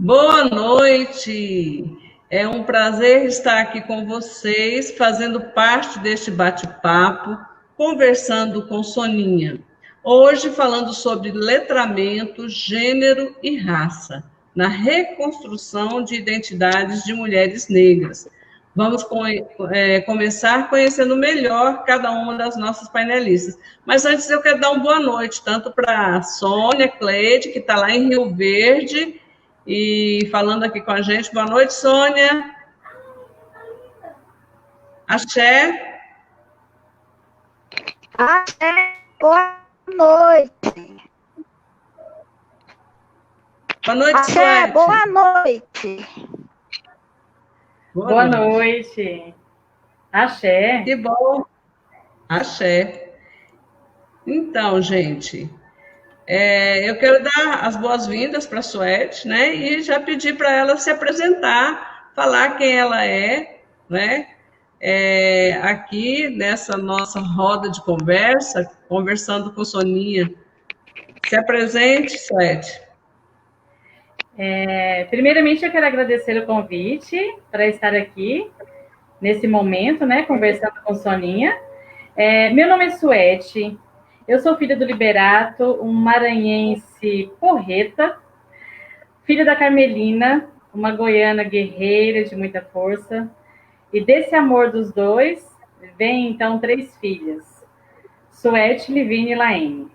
Boa noite! É um prazer estar aqui com vocês, fazendo parte deste bate-papo, conversando com Soninha. Hoje falando sobre letramento, gênero e raça, na reconstrução de identidades de mulheres negras. Vamos começar conhecendo melhor cada uma das nossas painelistas. Mas antes eu quero dar uma boa noite, tanto para a Sônia Cleide, que está lá em Rio Verde, e falando aqui com a gente. Boa noite, Sônia. Axé. Axé, boa noite. Boa noite, Axé, Suete. boa noite. Boa noite. Axé. Que bom. Axé. Então, gente, eu quero dar as boas-vindas para a Suete, né? E já pedir para ela se apresentar, falar quem ela é, né? Aqui nessa nossa roda de conversa, conversando com Soninha. Se apresente, Suete. Primeiramente, eu quero agradecer o convite para estar aqui nesse momento, né, conversando com Soninha. Meu nome é Suete, eu sou filha do Liberato, um maranhense porreta, filha da Carmelina, uma goiana guerreira de muita força, e desse amor dos dois, vem então 3 filhas, Suete, Livine e Laene.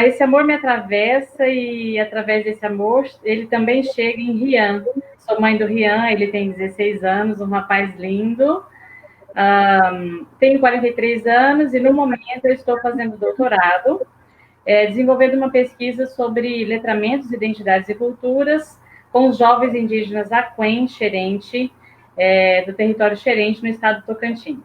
Esse amor me atravessa e, através desse amor, ele também chega em Rian. Sou mãe do Rian, ele tem 16 anos, um rapaz lindo. Tenho 43 anos e, no momento, eu estou fazendo doutorado, desenvolvendo uma pesquisa sobre letramentos, identidades e culturas com os jovens indígenas Aquém, Xerente, do território Xerente, no estado do Tocantins.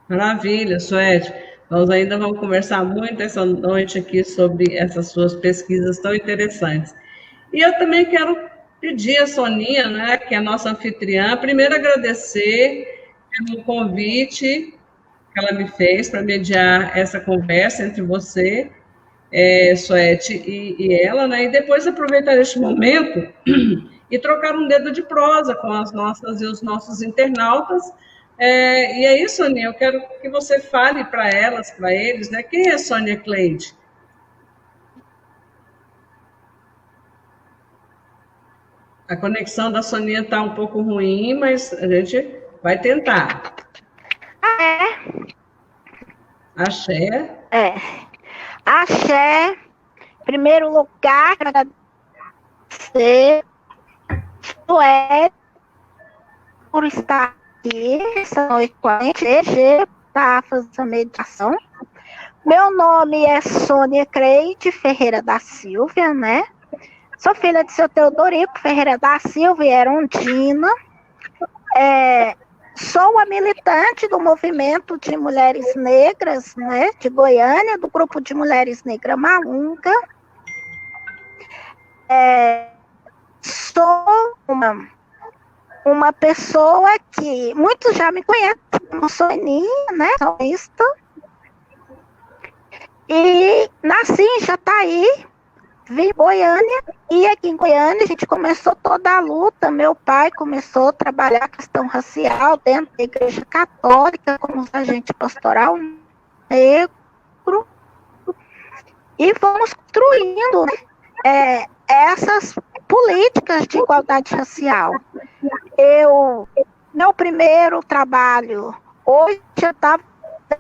Maravilha, Suete. Nós ainda vamos conversar muito essa noite aqui sobre essas suas pesquisas tão interessantes. E eu também quero pedir a Soninha, né, que é a nossa anfitriã, primeiro agradecer pelo convite que ela me fez para mediar essa conversa entre você, Suete, e ela, né, e depois aproveitar este momento e trocar um dedo de prosa com as nossas e os nossos internautas. E aí, Soninha, eu quero que você fale para elas, para eles, né? Quem é Sônia Cleide? A conexão da Soninha está um pouco ruim, mas a gente vai tentar. Axé. Axé, em primeiro lugar, agradecer por estar aqui essa noite com a gente, para fazer essa meditação. Meu nome é Sônia Cleide Ferreira da Silva, né? Sou filha de seu Teodorico Ferreira da Silva e Erundina. Sou uma militante do movimento de mulheres negras, né, de Goiânia, do grupo de mulheres negras Malunga. Sou uma pessoa que muitos já me conhecem como Soninha, né, solista. E nasci em Jataí, vim em Goiânia, e aqui em Goiânia a gente começou toda a luta. Meu pai começou a trabalhar a questão racial dentro da Igreja Católica como agente pastoral negro, e fomos construindo essas políticas de igualdade racial. Meu primeiro trabalho, hoje eu estava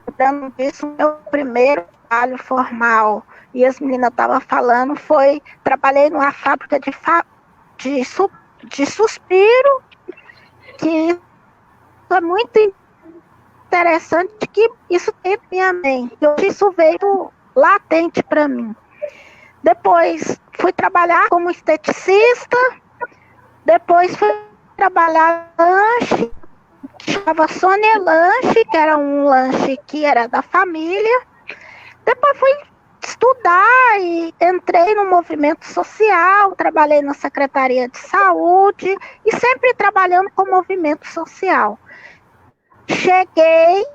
lembrando disso, meu primeiro trabalho formal, e as meninas estavam falando, trabalhei numa fábrica de suspiro, que é muito interessante, que isso tem na minha mente, isso veio latente para mim. Depois fui trabalhar como esteticista, depois fui trabalhar lanche, chamava Sônia Lanche, que era um lanche que era da família. Depois fui estudar e entrei no movimento social, trabalhei na Secretaria de Saúde e sempre trabalhando com movimento social. Cheguei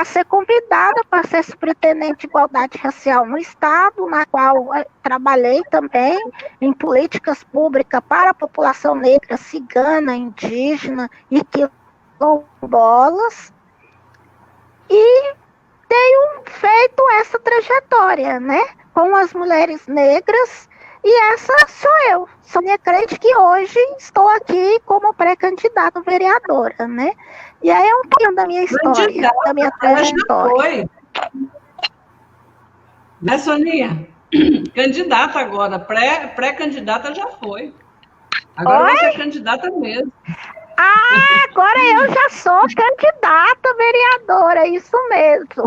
a ser convidada para ser superintendente de igualdade racial no Estado, na qual trabalhei também em políticas públicas para a população negra, cigana, indígena e quilombolas. E tenho feito essa trajetória, né, com as mulheres negras, e essa sou eu, Sônia Cleide, que hoje estou aqui como pré-candidata vereadora, né, e aí é um pouquinho da minha história, da minha trajetória. Né, Soninha? Candidata agora, pré-candidata já foi. Agora você é candidata mesmo. Ah, agora eu já sou candidata vereadora, isso mesmo.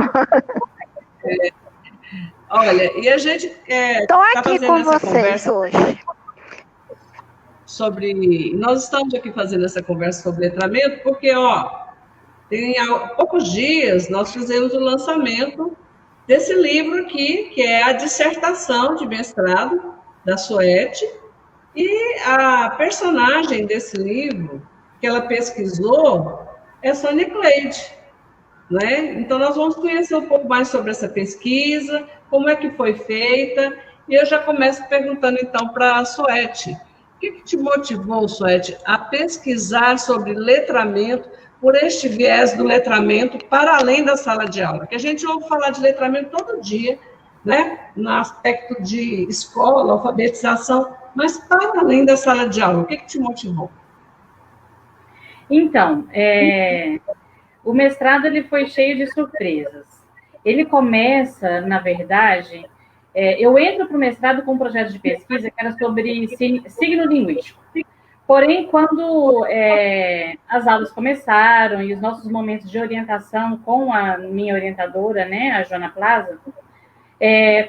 Olha, e a gente estou aqui com vocês hoje. Nós estamos aqui fazendo essa conversa sobre letramento, porque, tem poucos dias nós fizemos o lançamento desse livro aqui, que é a dissertação de mestrado da Suete, e a personagem desse livro que ela pesquisou é Sônia Cleide, né? Então, nós vamos conhecer um pouco mais sobre essa pesquisa, como é que foi feita, e eu já começo perguntando, então, para a Suete. O que te motivou, Suete, a pesquisar sobre letramento, por este viés do letramento, para além da sala de aula? Porque a gente ouve falar de letramento todo dia, né? No aspecto de escola, alfabetização, mas para além da sala de aula, o que te motivou? Então, o mestrado ele foi cheio de surpresas. Ele começa, na verdade, eu entro para o mestrado com um projeto de pesquisa que era sobre signo linguístico. Porém, quando as aulas começaram e os nossos momentos de orientação com a minha orientadora, né, a Joana Plaza,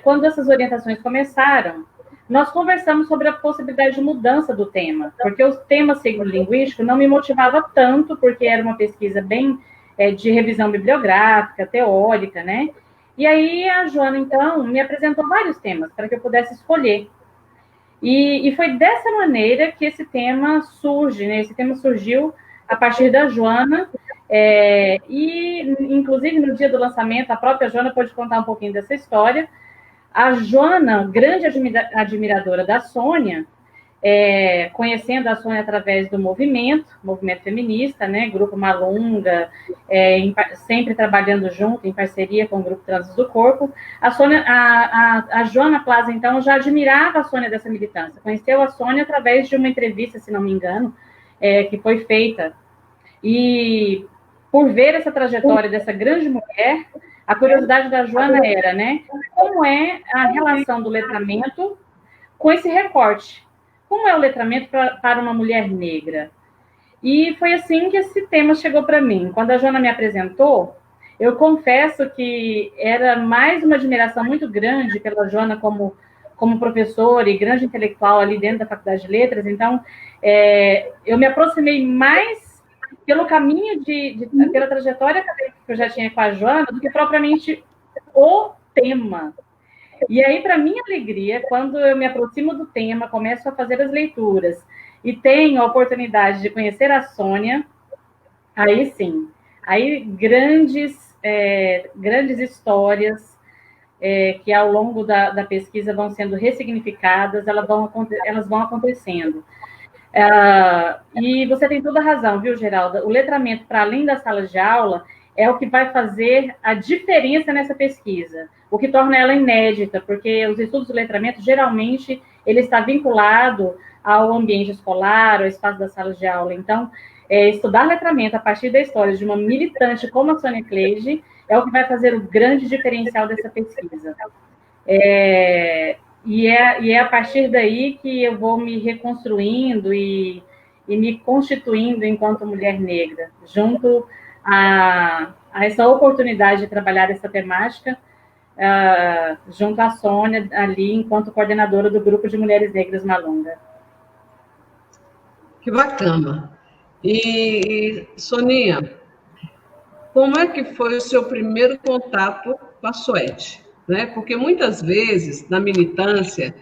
quando essas orientações começaram, nós conversamos sobre a possibilidade de mudança do tema, porque o tema signo linguístico não me motivava tanto, porque era uma pesquisa bem de revisão bibliográfica, teórica, né? E aí a Joana, então, me apresentou vários temas para que eu pudesse escolher. E foi dessa maneira que esse tema surge, né? Esse tema surgiu a partir da Joana, e, inclusive, no dia do lançamento, a própria Joana pode contar um pouquinho dessa história. A Joana, grande admiradora da Sônia, conhecendo a Sônia através do movimento feminista, né, Grupo Malunga, sempre trabalhando junto, em parceria com o Grupo Trans do Corpo, a Joana Plaza, então, já admirava a Sônia dessa militância, conheceu a Sônia através de uma entrevista, se não me engano, que foi feita, e por ver essa trajetória dessa grande mulher, a curiosidade da Joana era, né, como é a relação do letramento com esse recorte? Como é o letramento para uma mulher negra? E foi assim que esse tema chegou para mim. Quando a Joana me apresentou, eu confesso que era mais uma admiração muito grande pela Joana como professora e grande intelectual ali dentro da Faculdade de Letras. Então, eu me aproximei mais pelo caminho pela trajetória acadêmica que eu já tinha com a Joana, do que propriamente o tema. E aí, para minha alegria, quando eu me aproximo do tema, começo a fazer as leituras e tenho a oportunidade de conhecer a Sônia, aí sim, aí grandes histórias que ao longo da pesquisa vão sendo ressignificadas, elas vão acontecendo. E você tem toda a razão, viu, Geralda? O letramento, para além das salas de aula, é o que vai fazer a diferença nessa pesquisa, o que torna ela inédita, porque os estudos do letramento, geralmente, ele está vinculado ao ambiente escolar, ao espaço das salas de aula. Então, estudar letramento a partir da história de uma militante como a Sônia Cleide é o que vai fazer o grande diferencial dessa pesquisa. E é a partir daí que eu vou me reconstruindo e me constituindo enquanto mulher negra, junto a essa oportunidade de trabalhar essa temática, junto à Sônia, ali, enquanto coordenadora do Grupo de Mulheres Negras Malunga. Que bacana. E, Soninha, como é que foi o seu primeiro contato com a Suete? Né? Porque muitas vezes, na militância,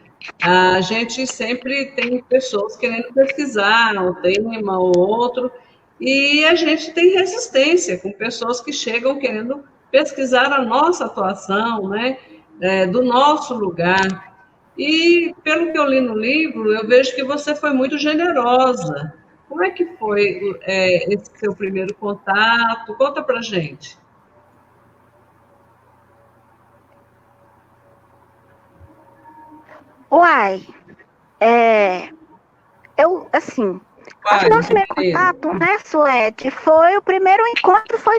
a gente sempre tem pessoas querendo pesquisar um tema ou outro, e a gente tem resistência com pessoas que chegam querendo pesquisar a nossa atuação, né, do nosso lugar. E, pelo que eu li no livro, eu vejo que você foi muito generosa. Como é que foi esse seu primeiro contato? Conta pra gente. Uai, eu, assim, acho que Vai, nosso primeiro primeiro. contato, né, Suete, foi o primeiro encontro, foi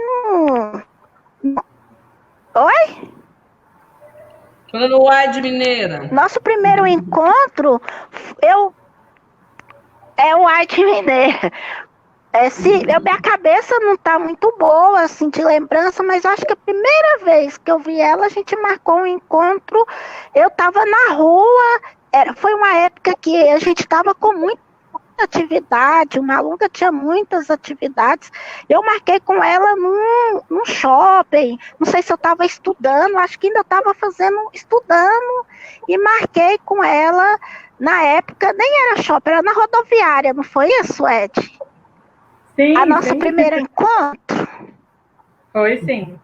Oi? Foi no Uai Mineira. Nosso primeiro encontro, eu... É o Arte Mineira. Minha cabeça não tá muito boa, assim, de lembrança, mas eu acho que a primeira vez que eu vi ela, a gente marcou um encontro, eu tava na rua, foi uma época que a gente tava com muita atividade, uma aluna tinha muitas atividades, eu marquei com ela num shopping, não sei se eu estava estudando, acho que ainda estava estudando, e marquei com ela, na época, nem era shopping, era na rodoviária, não foi isso, Ed? Sim, A nossa sim. primeira encontro? Foi sim.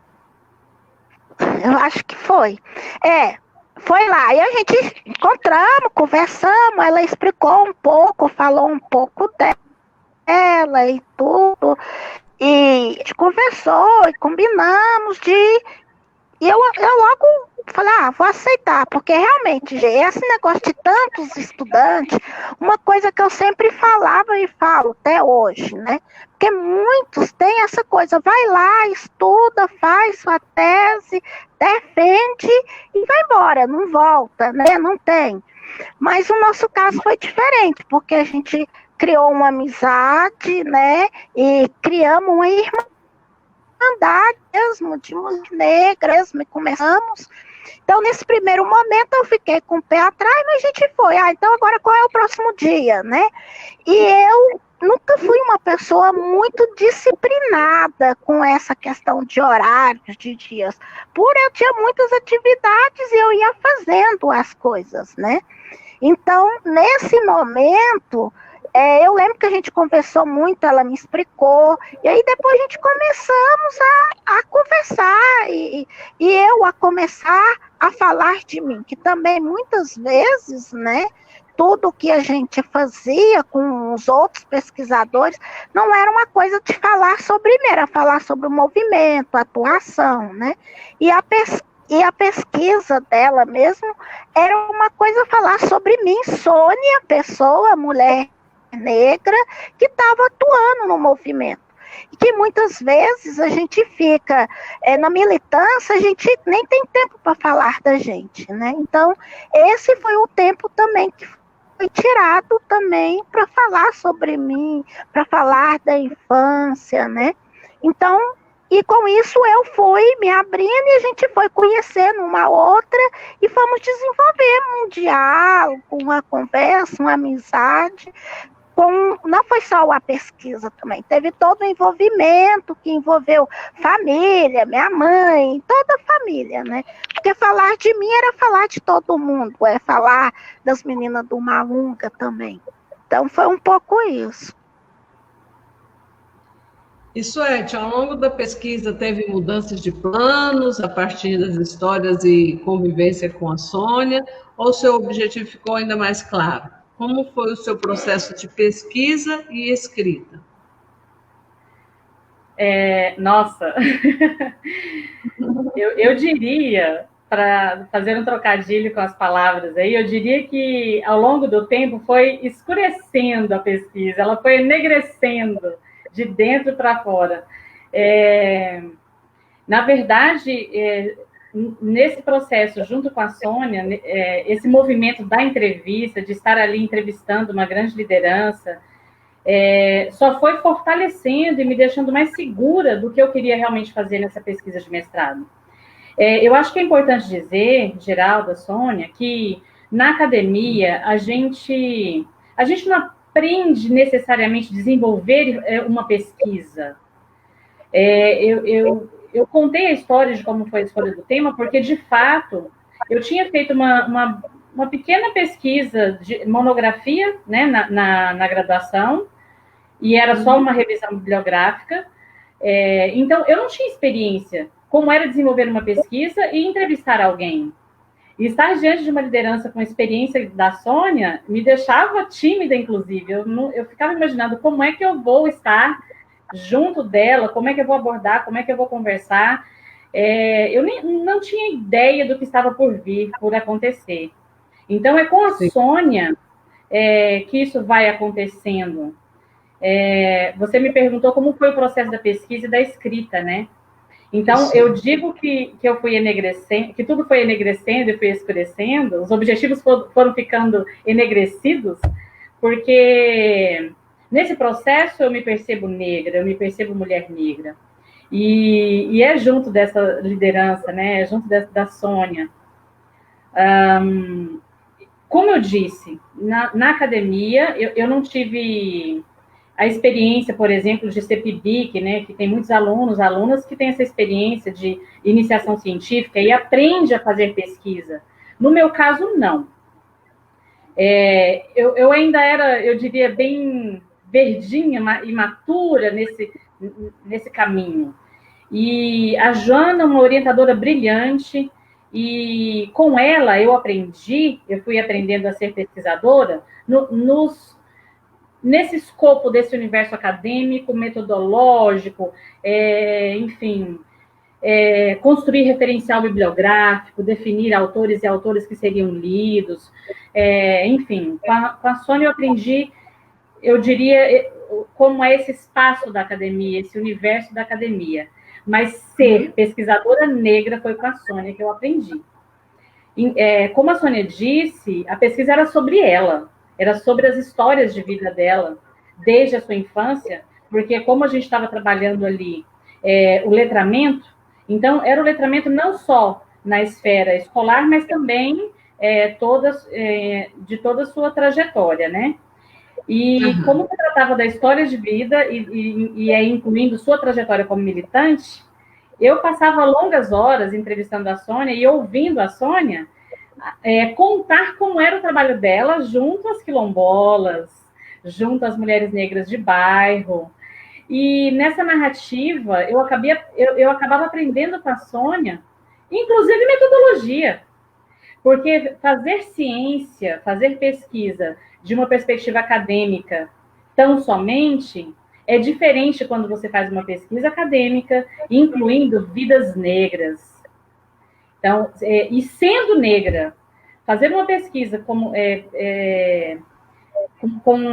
Eu acho que foi. Foi lá. E a gente encontramos, conversamos, ela explicou um pouco, falou um pouco dela e tudo. E a gente conversou e combinamos de... E eu logo falei, vou aceitar, porque realmente, esse negócio de tantos estudantes, uma coisa que eu sempre falava e falo até hoje, né? Porque muitos têm essa coisa, vai lá, estuda, faz sua tese, defende e vai embora, não volta, né? Não tem. Mas o nosso caso foi diferente, porque a gente criou uma amizade, né? E criamos uma irmandade mesmo, de mulher negra mesmo, e começamos. Então, nesse primeiro momento, eu fiquei com o pé atrás, mas a gente foi. Então agora qual é o próximo dia, né? E eu nunca fui uma pessoa muito disciplinada com essa questão de horários, de dias. Eu tinha muitas atividades e eu ia fazendo as coisas, né? Então, nesse momento, eu lembro que a gente conversou muito, ela me explicou, e aí depois a gente começamos a conversar, e eu a começar a falar de mim, que também muitas vezes, né, tudo que a gente fazia com os outros pesquisadores não era uma coisa de falar sobre mim, era falar sobre o movimento, a atuação, né, e a pesquisa dela mesmo era uma coisa falar sobre mim, Sônia, pessoa, mulher negra, que estava atuando no movimento. E que muitas vezes a gente fica na militância, a gente nem tem tempo para falar da gente, né? Então, esse foi o tempo também que foi tirado também para falar sobre mim, para falar da infância, né? Então, e com isso eu fui me abrindo e a gente foi conhecendo uma outra e fomos desenvolvendo um diálogo, uma conversa, uma amizade. Não foi só a pesquisa também, teve todo o envolvimento que envolveu família, minha mãe, toda a família, né? Porque falar de mim era falar de todo mundo, falar das meninas do Malunga também. Então foi um pouco isso. Isso ao longo da pesquisa teve mudanças de planos a partir das histórias e convivência com a Sônia, ou seu objetivo ficou ainda mais claro? Como foi o seu processo de pesquisa e escrita? Nossa, eu diria, para fazer um trocadilho com as palavras aí, eu diria que ao longo do tempo foi escurecendo a pesquisa, ela foi enegrecendo de dentro para fora. Na verdade, nesse processo, junto com a Sônia, esse movimento da entrevista, de estar ali entrevistando uma grande liderança, só foi fortalecendo e me deixando mais segura do que eu queria realmente fazer nessa pesquisa de mestrado. Eu acho que é importante dizer, Geralda, Sônia, que na academia a gente não aprende necessariamente a desenvolver uma pesquisa. Eu contei a história de como foi a escolha do tema, porque, de fato, eu tinha feito uma pequena pesquisa de monografia, né, na graduação, e era só uma revisão bibliográfica. Então, eu não tinha experiência como era desenvolver uma pesquisa e entrevistar alguém. E estar diante de uma liderança com a experiência da Sônia me deixava tímida, inclusive. Eu ficava imaginando como é que eu vou estar junto dela, como é que eu vou abordar, como é que eu vou conversar. Eu não tinha ideia do que estava por vir, por acontecer. Então, é com a Sônia que isso vai acontecendo. Você me perguntou como foi o processo da pesquisa e da escrita, né? Então, eu digo que eu fui enegrecendo, que tudo foi enegrecendo e foi escurecendo, os objetivos foram ficando enegrecidos, porque nesse processo eu me percebo negra, eu me percebo mulher negra. E é junto dessa liderança, né? É junto da Sônia. Como eu disse, na academia, eu não tive a experiência, por exemplo, de ser PIBIC, né, que tem muitos alunas que têm essa experiência de iniciação científica e aprende a fazer pesquisa. No meu caso, não. Eu ainda era, eu diria, bem verdinha, imatura nesse caminho. E a Joana, uma orientadora brilhante, e com ela eu fui aprendendo a ser pesquisadora nesse escopo desse universo acadêmico, metodológico, enfim, construir referencial bibliográfico, definir autores e autores que seriam lidos, enfim, com a Sônia eu aprendi, eu diria, como é esse espaço da academia, esse universo da academia. Mas ser pesquisadora negra foi com a Sônia que eu aprendi. Como a Sônia disse, a pesquisa era sobre ela, era sobre as histórias de vida dela, desde a sua infância, porque como a gente estava trabalhando ali o letramento, então era o letramento não só na esfera escolar, mas também de toda a sua trajetória, né? E como se tratava da história de vida e incluindo sua trajetória como militante, eu passava longas horas entrevistando a Sônia e ouvindo a Sônia contar como era o trabalho dela junto às quilombolas, junto às mulheres negras de bairro. E nessa narrativa, eu acabava aprendendo com a Sônia, inclusive metodologia, porque fazer ciência, fazer pesquisa de uma perspectiva acadêmica tão somente é diferente quando você faz uma pesquisa acadêmica, incluindo vidas negras. Então, e sendo negra, fazer uma pesquisa com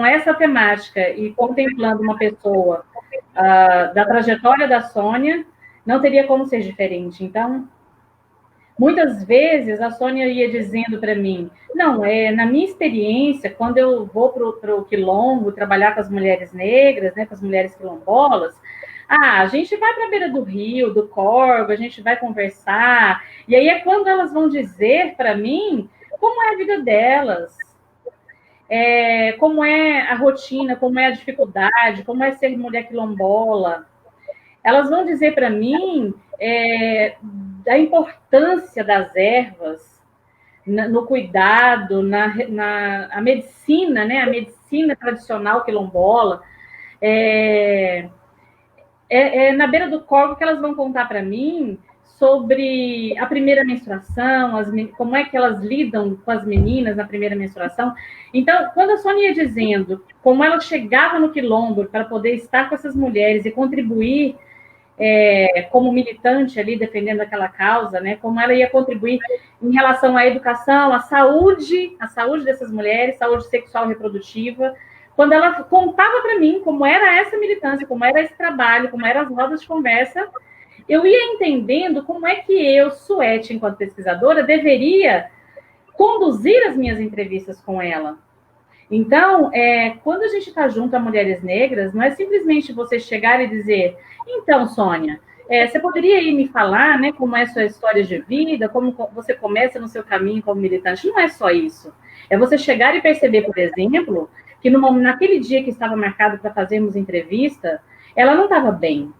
essa temática e contemplando uma pessoa da trajetória da Sônia, não teria como ser diferente. Então, muitas vezes a Sônia ia dizendo para mim, não, na minha experiência, quando eu vou para o quilombo trabalhar com as mulheres negras, né, com as mulheres quilombolas, a gente vai para a beira do rio, do Corgo, a gente vai conversar, e aí é quando elas vão dizer para mim como é a vida delas, como é a rotina, como é a dificuldade, como é ser mulher quilombola. Elas vão dizer para mim da importância das ervas no cuidado, na medicina, né? A medicina tradicional quilombola. Na beira do corvo que elas vão contar para mim sobre a primeira menstruação, como é que elas lidam com as meninas na primeira menstruação. Então, quando a Sônia ia dizendo como ela chegava no quilombo para poder estar com essas mulheres e contribuir como militante ali, defendendo aquela causa, né, como ela ia contribuir em relação à educação, à saúde dessas mulheres, saúde sexual e reprodutiva, quando ela contava para mim como era essa militância, como era esse trabalho, como eram as rodas de conversa, eu ia entendendo como é que eu, Suete, enquanto pesquisadora, deveria conduzir as minhas entrevistas com ela. Então, quando a gente está junto a mulheres negras, não é simplesmente você chegar e dizer, então, Sônia, você poderia ir me falar, né, como é a sua história de vida, como você começa no seu caminho como militante. Não é só isso. É você chegar e perceber, por exemplo, que naquele dia que estava marcado para fazermos entrevista, ela não estava bem.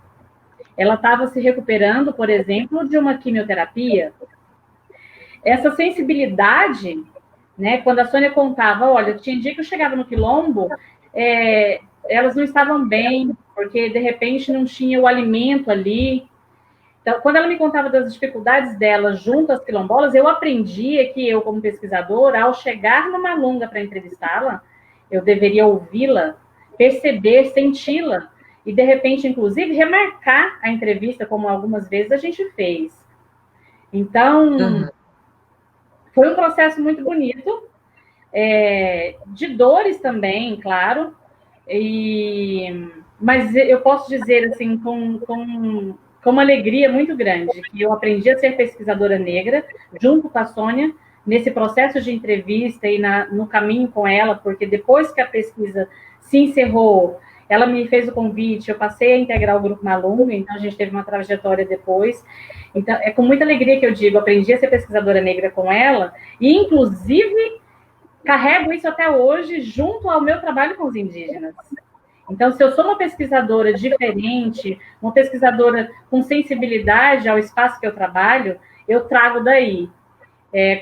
Ela estava se recuperando, por exemplo, de uma quimioterapia. Essa sensibilidade, né, quando a Sônia contava, olha, tinha dia que eu chegava no quilombo, elas não estavam bem, porque de repente não tinha o alimento ali. Então, quando ela me contava das dificuldades dela junto às quilombolas, eu aprendia que eu, como pesquisadora, ao chegar numa Malunga para entrevistá-la, eu deveria ouvi-la, perceber, senti-la, e, de repente, inclusive, remarcar a entrevista, como algumas vezes a gente fez. Então, foi um processo muito bonito, de dores também, claro, mas eu posso dizer, assim, com uma alegria muito grande, que eu aprendi a ser pesquisadora negra, junto com a Sônia, nesse processo de entrevista e no caminho com ela, porque depois que a pesquisa se encerrou, ela me fez o convite, eu passei a integrar o Grupo Malunga, então a gente teve uma trajetória depois. Então, é com muita alegria que eu digo, aprendi a ser pesquisadora negra com ela, e, inclusive, carrego isso até hoje junto ao meu trabalho com os indígenas. Então, se eu sou uma pesquisadora diferente, uma pesquisadora com sensibilidade ao espaço que eu trabalho, eu trago daí.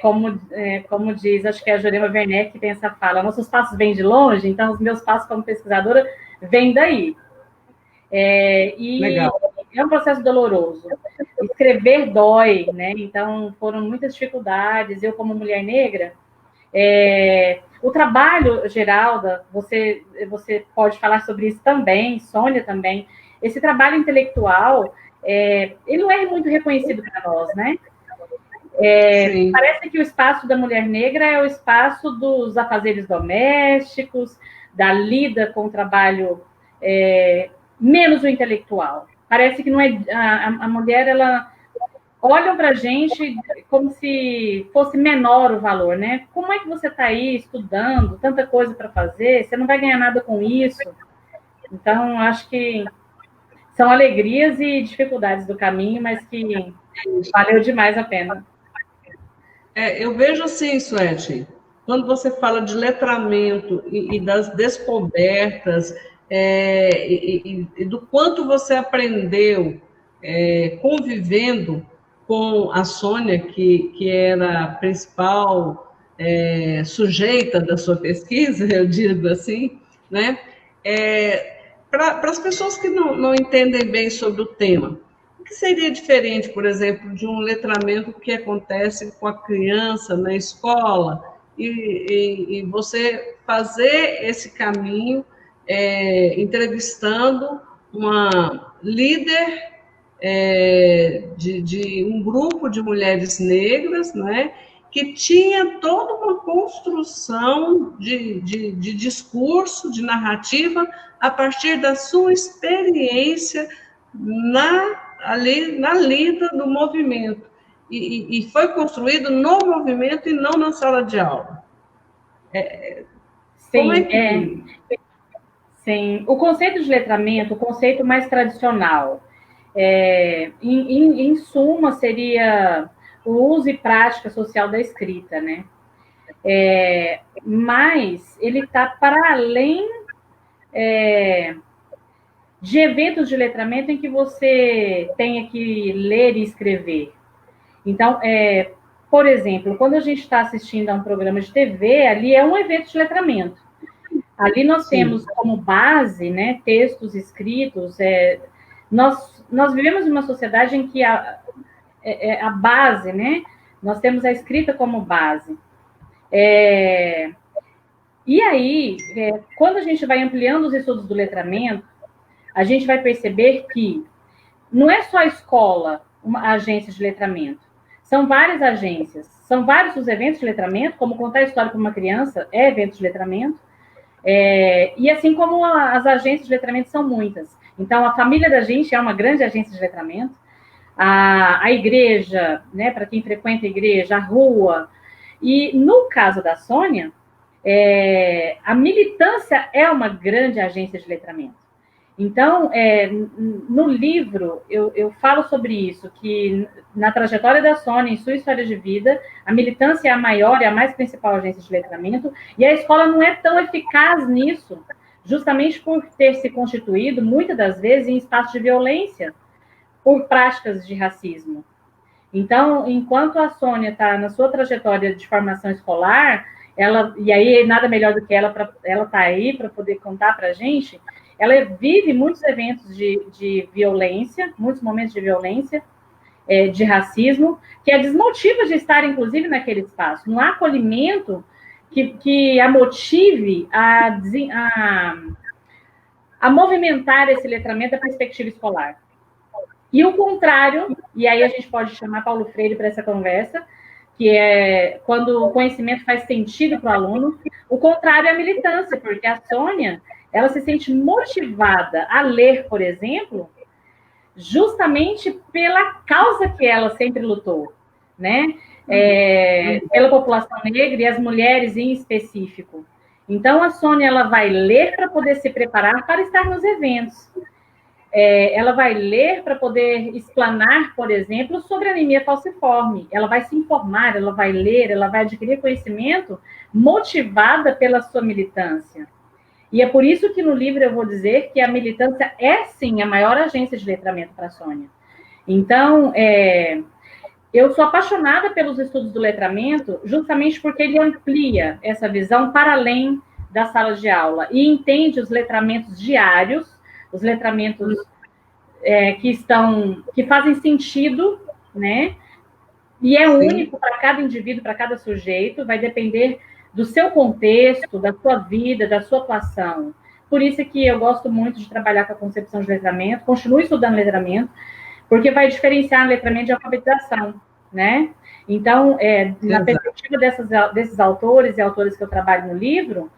Como diz, acho que é a Jurema Werneck que tem essa fala, nossos passos vêm de longe, então os meus passos como pesquisadora vêm daí. Legal. É um processo doloroso. Escrever dói, né? Então, foram muitas dificuldades. Eu, como mulher negra, o trabalho, Geralda, você pode falar sobre isso também, Sônia também. Esse trabalho intelectual, ele não é muito reconhecido para nós, né? Parece que o espaço da mulher negra é o espaço dos afazeres domésticos, da lida com o trabalho, menos o intelectual. Parece que não é a mulher, ela olham para a gente como se fosse menor o valor, né? Como é que você está aí estudando, tanta coisa para fazer, você não vai ganhar nada com isso? Então, acho que são alegrias e dificuldades do caminho, mas que valeu demais a pena. Eu vejo assim, Suete, quando você fala de letramento e das descobertas, e do quanto você aprendeu convivendo com a Sônia, que era a principal sujeita da sua pesquisa, eu digo assim, né? Para as pessoas que não entendem bem sobre o tema, o que seria diferente, por exemplo, de um letramento que acontece com a criança na escola e você fazer esse caminho entrevistando uma líder de um grupo de mulheres negras, né, que tinha toda uma construção de discurso, de narrativa, a partir da sua experiência ali na lida do movimento. E foi construído no movimento e não na sala de aula. Sim, sim. O conceito de letramento, o conceito mais tradicional, em suma, seria o uso e prática social da escrita, né? Mas ele está para além de eventos de letramento em que você tenha que ler e escrever. Então, por exemplo, quando a gente está assistindo a um programa de TV, ali é um evento de letramento. Ali nós temos como base, né, textos escritos. Nós vivemos em uma sociedade em que a base, né, nós temos a escrita como base. E aí, quando a gente vai ampliando os estudos do letramento, a gente vai perceber que não é só a escola, uma agência de letramento. São várias agências, são vários os eventos de letramento, como contar a história para uma criança é evento de letramento, e assim como as agências de letramento são muitas. Então, a família da gente é uma grande agência de letramento, a igreja, né, para quem frequenta a igreja, a rua. E no caso da Sônia, a militância é uma grande agência de letramento. Então, no livro, eu falo sobre isso, que na trajetória da Sônia, em sua história de vida, a militância é a maior e a mais principal agência de letramento, e a escola não é tão eficaz nisso, justamente por ter se constituído, muitas das vezes, em espaços de violência, por práticas de racismo. Então, enquanto a Sônia está na sua trajetória de formação escolar, e aí nada melhor do que ela tá aí para poder contar para a gente, ela vive muitos eventos de violência, muitos momentos de violência, de racismo, que a desmotiva de estar, inclusive, naquele espaço. Não há acolhimento que a motive a movimentar esse letramento da perspectiva escolar. E o contrário, e aí a gente pode chamar Paulo Freire para essa conversa, que é quando o conhecimento faz sentido para o aluno, o contrário é a militância, porque a Sônia, ela se sente motivada a ler, por exemplo, justamente pela causa que ela sempre lutou, né? Pela população negra e as mulheres em específico. Então, a Sônia, ela vai ler para poder se preparar para estar nos eventos. Ela vai ler para poder explanar, por exemplo, sobre anemia falciforme. Ela vai se informar, ela vai ler, ela vai adquirir conhecimento motivada pela sua militância. E é por isso que no livro eu vou dizer que a militância é, sim, a maior agência de letramento para a Sônia. Então, eu sou apaixonada pelos estudos do letramento justamente porque ele amplia essa visão para além da sala de aula e entende os letramentos diários, os letramentos que fazem sentido, né? E é único para cada indivíduo, para cada sujeito, vai depender do seu contexto, da sua vida, da sua atuação. Por isso que eu gosto muito de trabalhar com a concepção de letramento, continuo estudando letramento, porque vai diferenciar letramento de alfabetização, né? Então, na perspectiva desses autores e autores que eu trabalho no livro,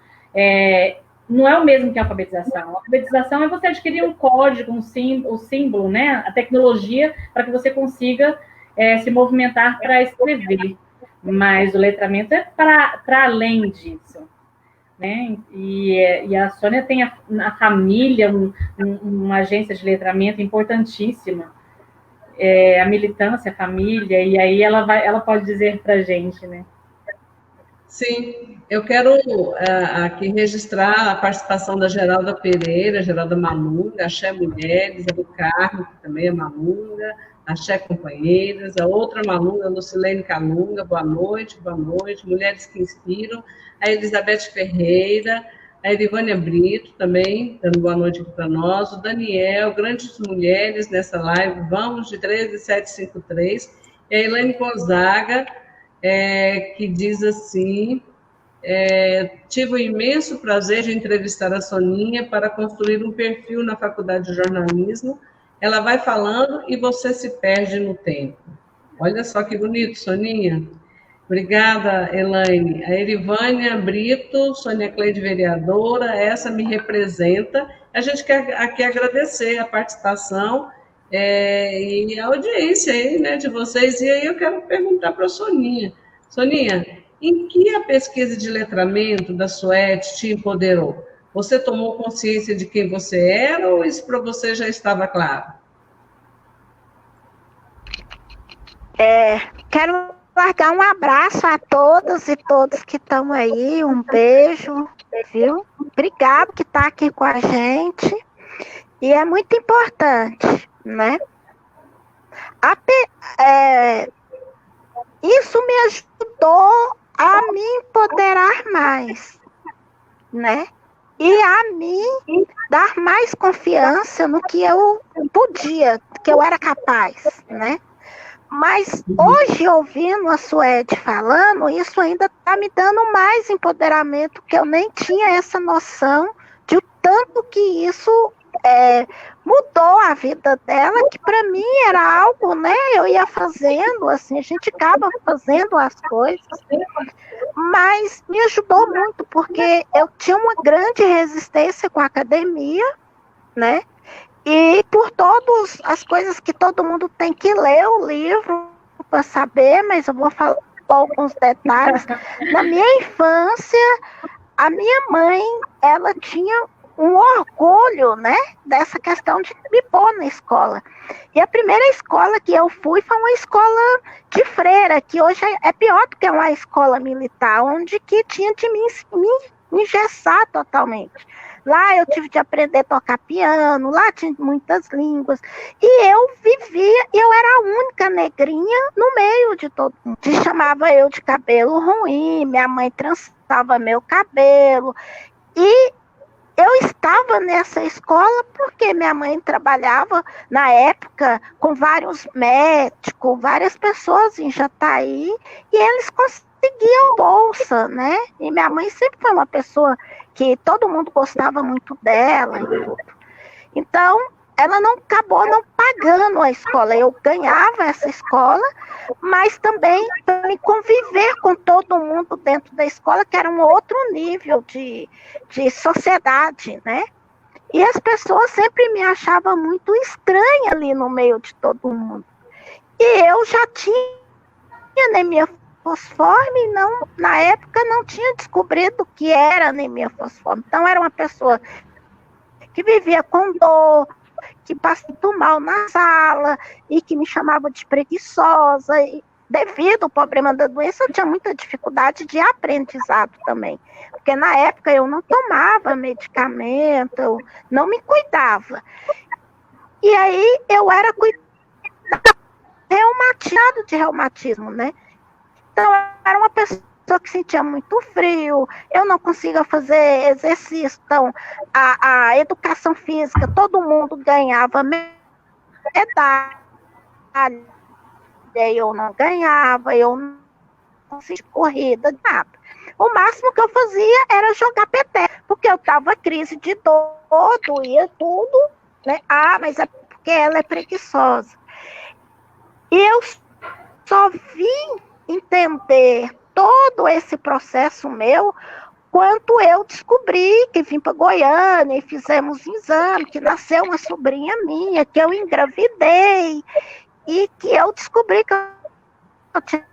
não é o mesmo que a alfabetização. A alfabetização é você adquirir um código, o símbolo, né? A tecnologia para que você consiga se movimentar para escrever. Mas o letramento é para além disso, né? E a Sônia tem a família, uma agência de letramento importantíssima, a militância, a família, e aí ela pode dizer para a gente, né? Sim, eu quero aqui registrar a participação da Geralda Pereira, Geralda Malunga, Axé Mulheres, a do Carmo, que também é Malunga, Axé Companheiras, a outra Malunga, Lucilene Calunga, boa noite, Mulheres que Inspiram, a Elizabeth Ferreira, a Erivânia Brito também, dando boa noite aqui para nós, o Daniel, grandes mulheres nessa live, vamos de 13753, e a Elaine Gonzaga, que diz assim, tive o imenso prazer de entrevistar a Soninha para construir um perfil na Faculdade de Jornalismo. Ela vai falando e você se perde no tempo. Olha só que bonito, Soninha. Obrigada, Elaine. A Erivânia Brito, Sônia Cleide vereadora, essa me representa. A gente quer aqui agradecer a participação e a audiência aí, né, de vocês. E aí eu quero perguntar para a Soninha. Soninha, em que a pesquisa de letramento da Suete te empoderou? Você tomou consciência de quem você era ou isso para você já estava claro? Quero largar um abraço a todas e todos que estão aí, um beijo, viu? Obrigado que está aqui com a gente. E é muito importante, né? Isso me ajudou a me empoderar mais, né? E a mim dar mais confiança no que eu podia, que eu era capaz, né? Mas hoje, ouvindo a Suede falando, isso ainda está me dando mais empoderamento, que eu nem tinha essa noção de o tanto que isso mudou a vida dela, que para mim era algo, né? Eu ia fazendo, assim, a gente acaba fazendo as coisas, mas me ajudou muito, porque eu tinha uma grande resistência com a academia, né? E por todas as coisas que todo mundo tem que ler o livro para saber, mas eu vou falar alguns detalhes. Na minha infância, a minha mãe, ela tinha um orgulho, né, dessa questão de me pôr na escola. E a primeira escola que eu fui foi uma escola de freira, que hoje é pior do que uma escola militar, onde que tinha de me engessar totalmente. Lá eu tive de aprender a tocar piano, lá tinha muitas línguas. E eu vivia, eu era a única negrinha no meio de todo mundo. Chamava eu de cabelo ruim, minha mãe trançava meu cabelo. E eu estava nessa escola porque minha mãe trabalhava, na época, com vários médicos, várias pessoas em Jataí, e eles conseguiam bolsa, né? E minha mãe sempre foi uma pessoa que todo mundo gostava muito dela e tudo. Então, ela não acabou não pagando a escola. Eu ganhava essa escola, mas também para me conviver com todo mundo dentro da escola, que era um outro nível de sociedade, né? E as pessoas sempre me achavam muito estranha ali no meio de todo mundo. E eu já tinha anemia fosforme, não, na época não tinha descobrido o que era anemia fosforme. Então, era uma pessoa que vivia com dor, que passava mal na sala e que me chamava de preguiçosa. E devido ao problema da doença, eu tinha muita dificuldade de aprendizado também. Porque na época eu não tomava medicamento, eu não me cuidava. E aí eu era cuidada de reumatismo, né? Então, eu era uma pessoa que sentia muito frio, eu não conseguia fazer exercício. Então, a educação física, todo mundo ganhava medalha, eu não ganhava, eu não conseguia corrida, nada. O máximo que eu fazia era jogar peteca, porque eu tava crise de dor, doía tudo, né? Ah, mas é porque ela é preguiçosa. E eu só vim entender todo esse processo meu quando eu descobri que vim para Goiânia e fizemos um exame, que nasceu uma sobrinha minha, que eu engravidei e que eu descobri que eu tinha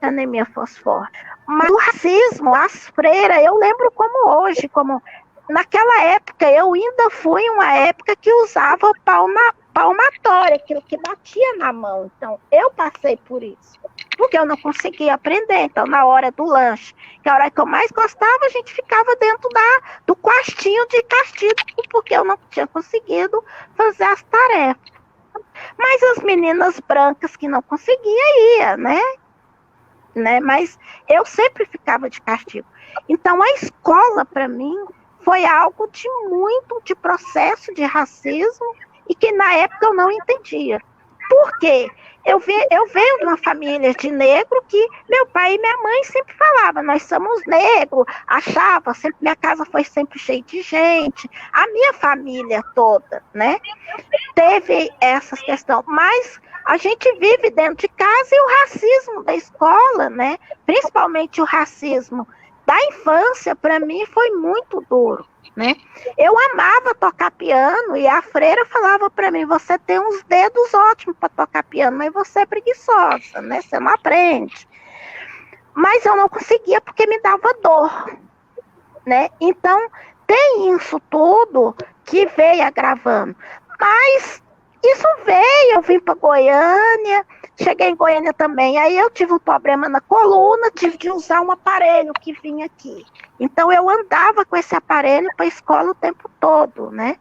anemia fosforme. Mas o racismo, as freiras, eu lembro como hoje, como naquela época, eu ainda fui uma época que usava palmatória, aquilo que batia na mão. Então, eu passei por isso, porque eu não conseguia aprender. Então, na hora do lanche, que é a hora que eu mais gostava, a gente ficava dentro do quartinho de castigo, porque eu não tinha conseguido fazer as tarefas. Mas as meninas brancas que não conseguiam, ia, né? Mas eu sempre ficava de castigo. Então, a escola, para mim, foi algo de processo de racismo, e que na época eu não entendia. Por quê? Eu venho de uma família de negro que meu pai e minha mãe sempre falavam, nós somos negros, achava, sempre, minha casa foi sempre cheia de gente, a minha família toda, né? Teve essas questões, mas a gente vive dentro de casa, e o racismo da escola, né? Principalmente o racismo da infância, para mim, foi muito duro, né? Eu amava tocar piano, e a freira falava para mim, você tem uns dedos ótimos para tocar piano, mas você é preguiçosa, né? Você não aprende. Mas eu não conseguia porque me dava dor, né? Então, tem isso tudo que veio agravando. Mas isso veio, eu vim para Goiânia, cheguei em Goiânia também, aí eu tive um problema na coluna, tive de usar um aparelho que vinha aqui. Então, eu andava com esse aparelho para a escola o tempo todo, né?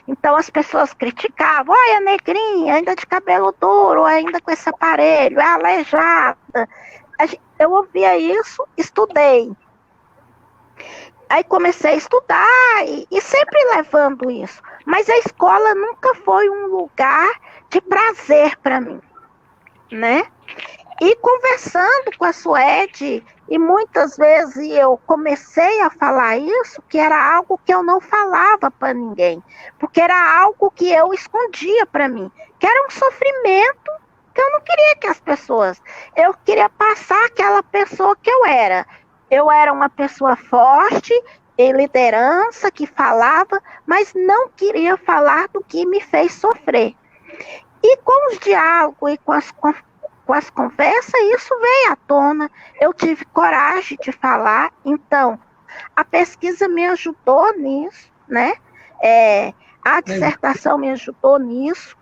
Então, as pessoas criticavam, olha, negrinha, ainda de cabelo duro, ainda com esse aparelho, é aleijada. Eu ouvia isso, estudei. Aí comecei a estudar e sempre levando isso. Mas a escola nunca foi um lugar de prazer para mim, né? E conversando com a Suede, e muitas vezes eu comecei a falar isso, que era algo que eu não falava para ninguém, porque era algo que eu escondia para mim, que era um sofrimento que eu não queria que as pessoas... Eu queria passar aquela pessoa que eu era. Eu era uma pessoa forte, em liderança, que falava, mas não queria falar do que me fez sofrer. E com os diálogos e com as conversas, isso veio à tona. Eu tive coragem de falar. Então, a pesquisa me ajudou nisso, né? A dissertação me ajudou nisso.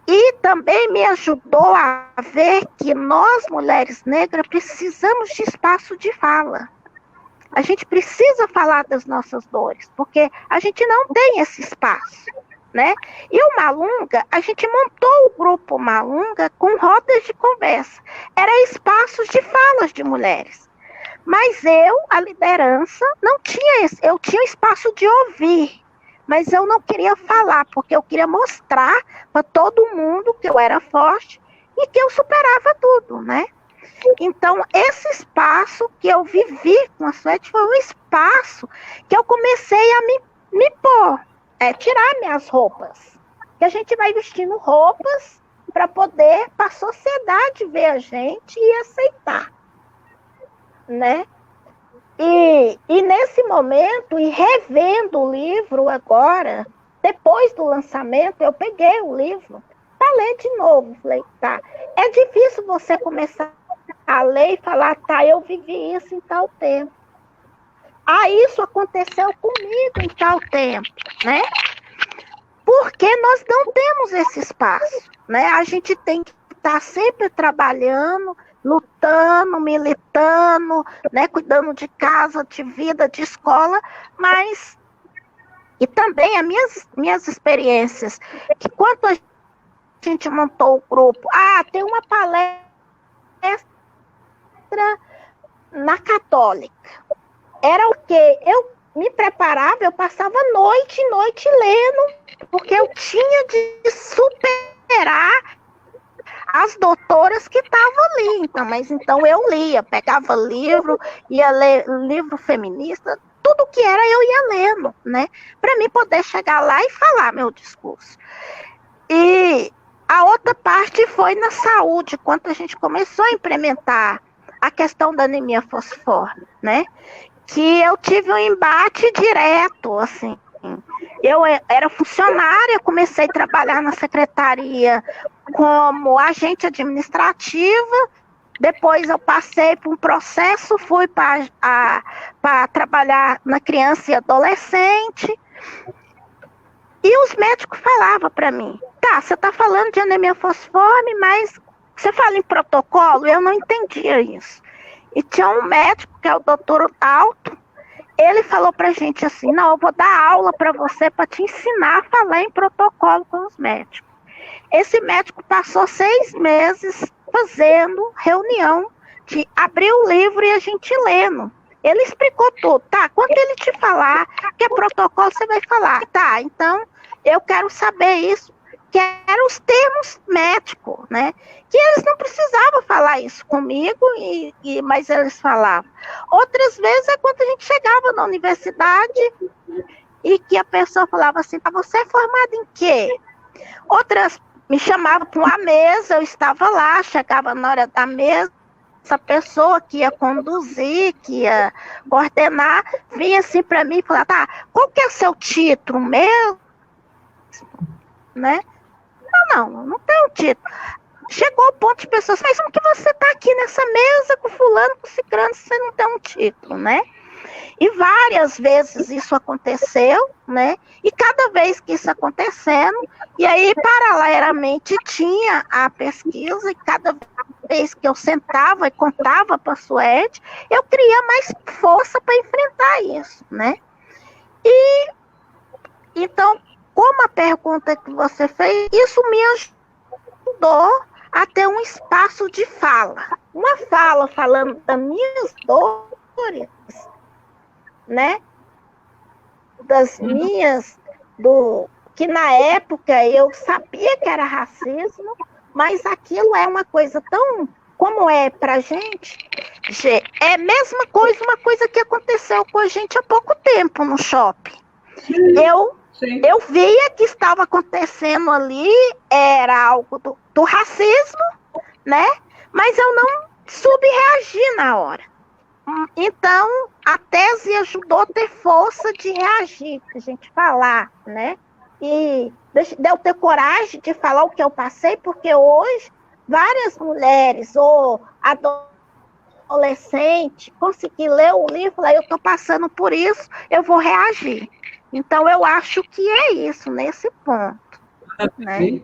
E também me ajudou a ver que nós, mulheres negras, precisamos de espaço de fala. A gente precisa falar das nossas dores, porque a gente não tem esse espaço, né? E o Malunga, a gente montou o grupo Malunga com rodas de conversa. Era espaços de falas de mulheres. Mas eu, a liderança, não tinha esse, eu tinha espaço de ouvir, mas eu não queria falar, porque eu queria mostrar para todo mundo que eu era forte e que eu superava tudo, né? Então, esse espaço que eu vivi com a Suete foi um espaço que eu comecei a me pôr, tirar minhas roupas. Que a gente vai vestindo roupas para poder, para a sociedade ver a gente e aceitar, né? E nesse momento, e revendo o livro agora, depois do lançamento, eu peguei o livro para ler de novo. Falei, tá, é difícil você começar a ler e falar, tá, eu vivi isso em tal tempo. Ah, isso aconteceu comigo em tal tempo, né? Porque nós não temos esse espaço, né? A gente tem que estar sempre trabalhando, lutando, militando, né? Cuidando de casa, de vida, de escola, mas... E também as minhas experiências, que quando a gente montou o grupo, tem uma palestra na Católica. Era o quê? Eu me preparava, eu passava noite e noite lendo, porque eu tinha de superar as doutoras que estavam ali. Então eu lia, pegava livro, ia ler livro feminista, tudo que era eu ia lendo, né? Para mim poder chegar lá e falar meu discurso. E a outra parte foi na saúde, quando a gente começou a implementar a questão da anemia falciforme, né? Que eu tive um embate direto, assim. Eu era funcionária, comecei a trabalhar na secretaria como agente administrativa, depois eu passei por um processo, fui para trabalhar na criança e adolescente, e os médicos falavam para mim, tá, você está falando de anemia falciforme, mas você fala em protocolo? Eu não entendia isso. E tinha um médico, que é o doutor Alto, ele falou pra gente assim, não, eu vou dar aula para você para te ensinar a falar em protocolo com os médicos. Esse médico passou 6 meses fazendo reunião de abrir o livro e a gente lendo. Ele explicou tudo, tá? Quando ele te falar que é protocolo, você vai falar, tá, então eu quero saber isso, que eram os termos médicos, né? Que eles não precisavam falar isso comigo, mas eles falavam. Outras vezes é quando a gente chegava na universidade e que a pessoa falava assim, você é formada em quê? Outras me chamavam para uma mesa, eu estava lá, chegava na hora da mesa, essa pessoa que ia conduzir, que ia coordenar, vinha assim para mim e falava, tá, qual que é o seu título mesmo? Né? Não tem um título. Chegou ao ponto de pessoas, mas como que você está aqui nessa mesa com fulano, com ciclano, se você não tem um título, né? E várias vezes isso aconteceu, né? E cada vez que isso acontecendo, e aí paralelamente tinha a pesquisa, e cada vez que eu sentava e contava para a Suete, eu queria mais força para enfrentar isso, né? E então, como a pergunta que você fez, isso me ajudou a ter um espaço de fala. Uma fala falando das minhas dores, né? Das minhas, que na época eu sabia que era racismo, mas aquilo é uma coisa tão, como é pra gente, é a mesma coisa, uma coisa que aconteceu com a gente há pouco tempo no shopping. Eu via que estava acontecendo ali, era algo do racismo, né? Mas eu não soube reagir na hora. Então, a tese ajudou a ter força de reagir, a gente falar, né? E deu ter coragem de falar o que eu passei, porque hoje várias mulheres ou adolescentes conseguiram ler o livro e falar, eu estou passando por isso, eu vou reagir. Então, eu acho que é isso, nesse ponto. Né?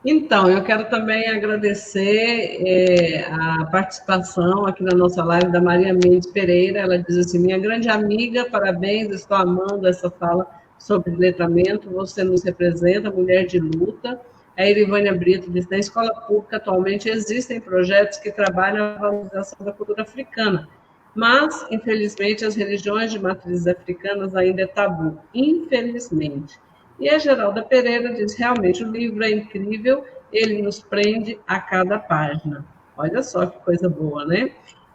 Então, eu quero também agradecer a participação aqui na nossa live da Maria Mendes Pereira. Ela diz assim, minha grande amiga, parabéns, estou amando essa fala sobre letramento, você nos representa, mulher de luta, A Irivânia Brito diz, na escola pública atualmente existem projetos que trabalham a valorização da cultura africana, mas, infelizmente, as religiões de matrizes africanas ainda é tabu, infelizmente. E a Geralda Pereira diz, realmente, o livro é incrível, ele nos prende a cada página. Olha só que coisa boa, né?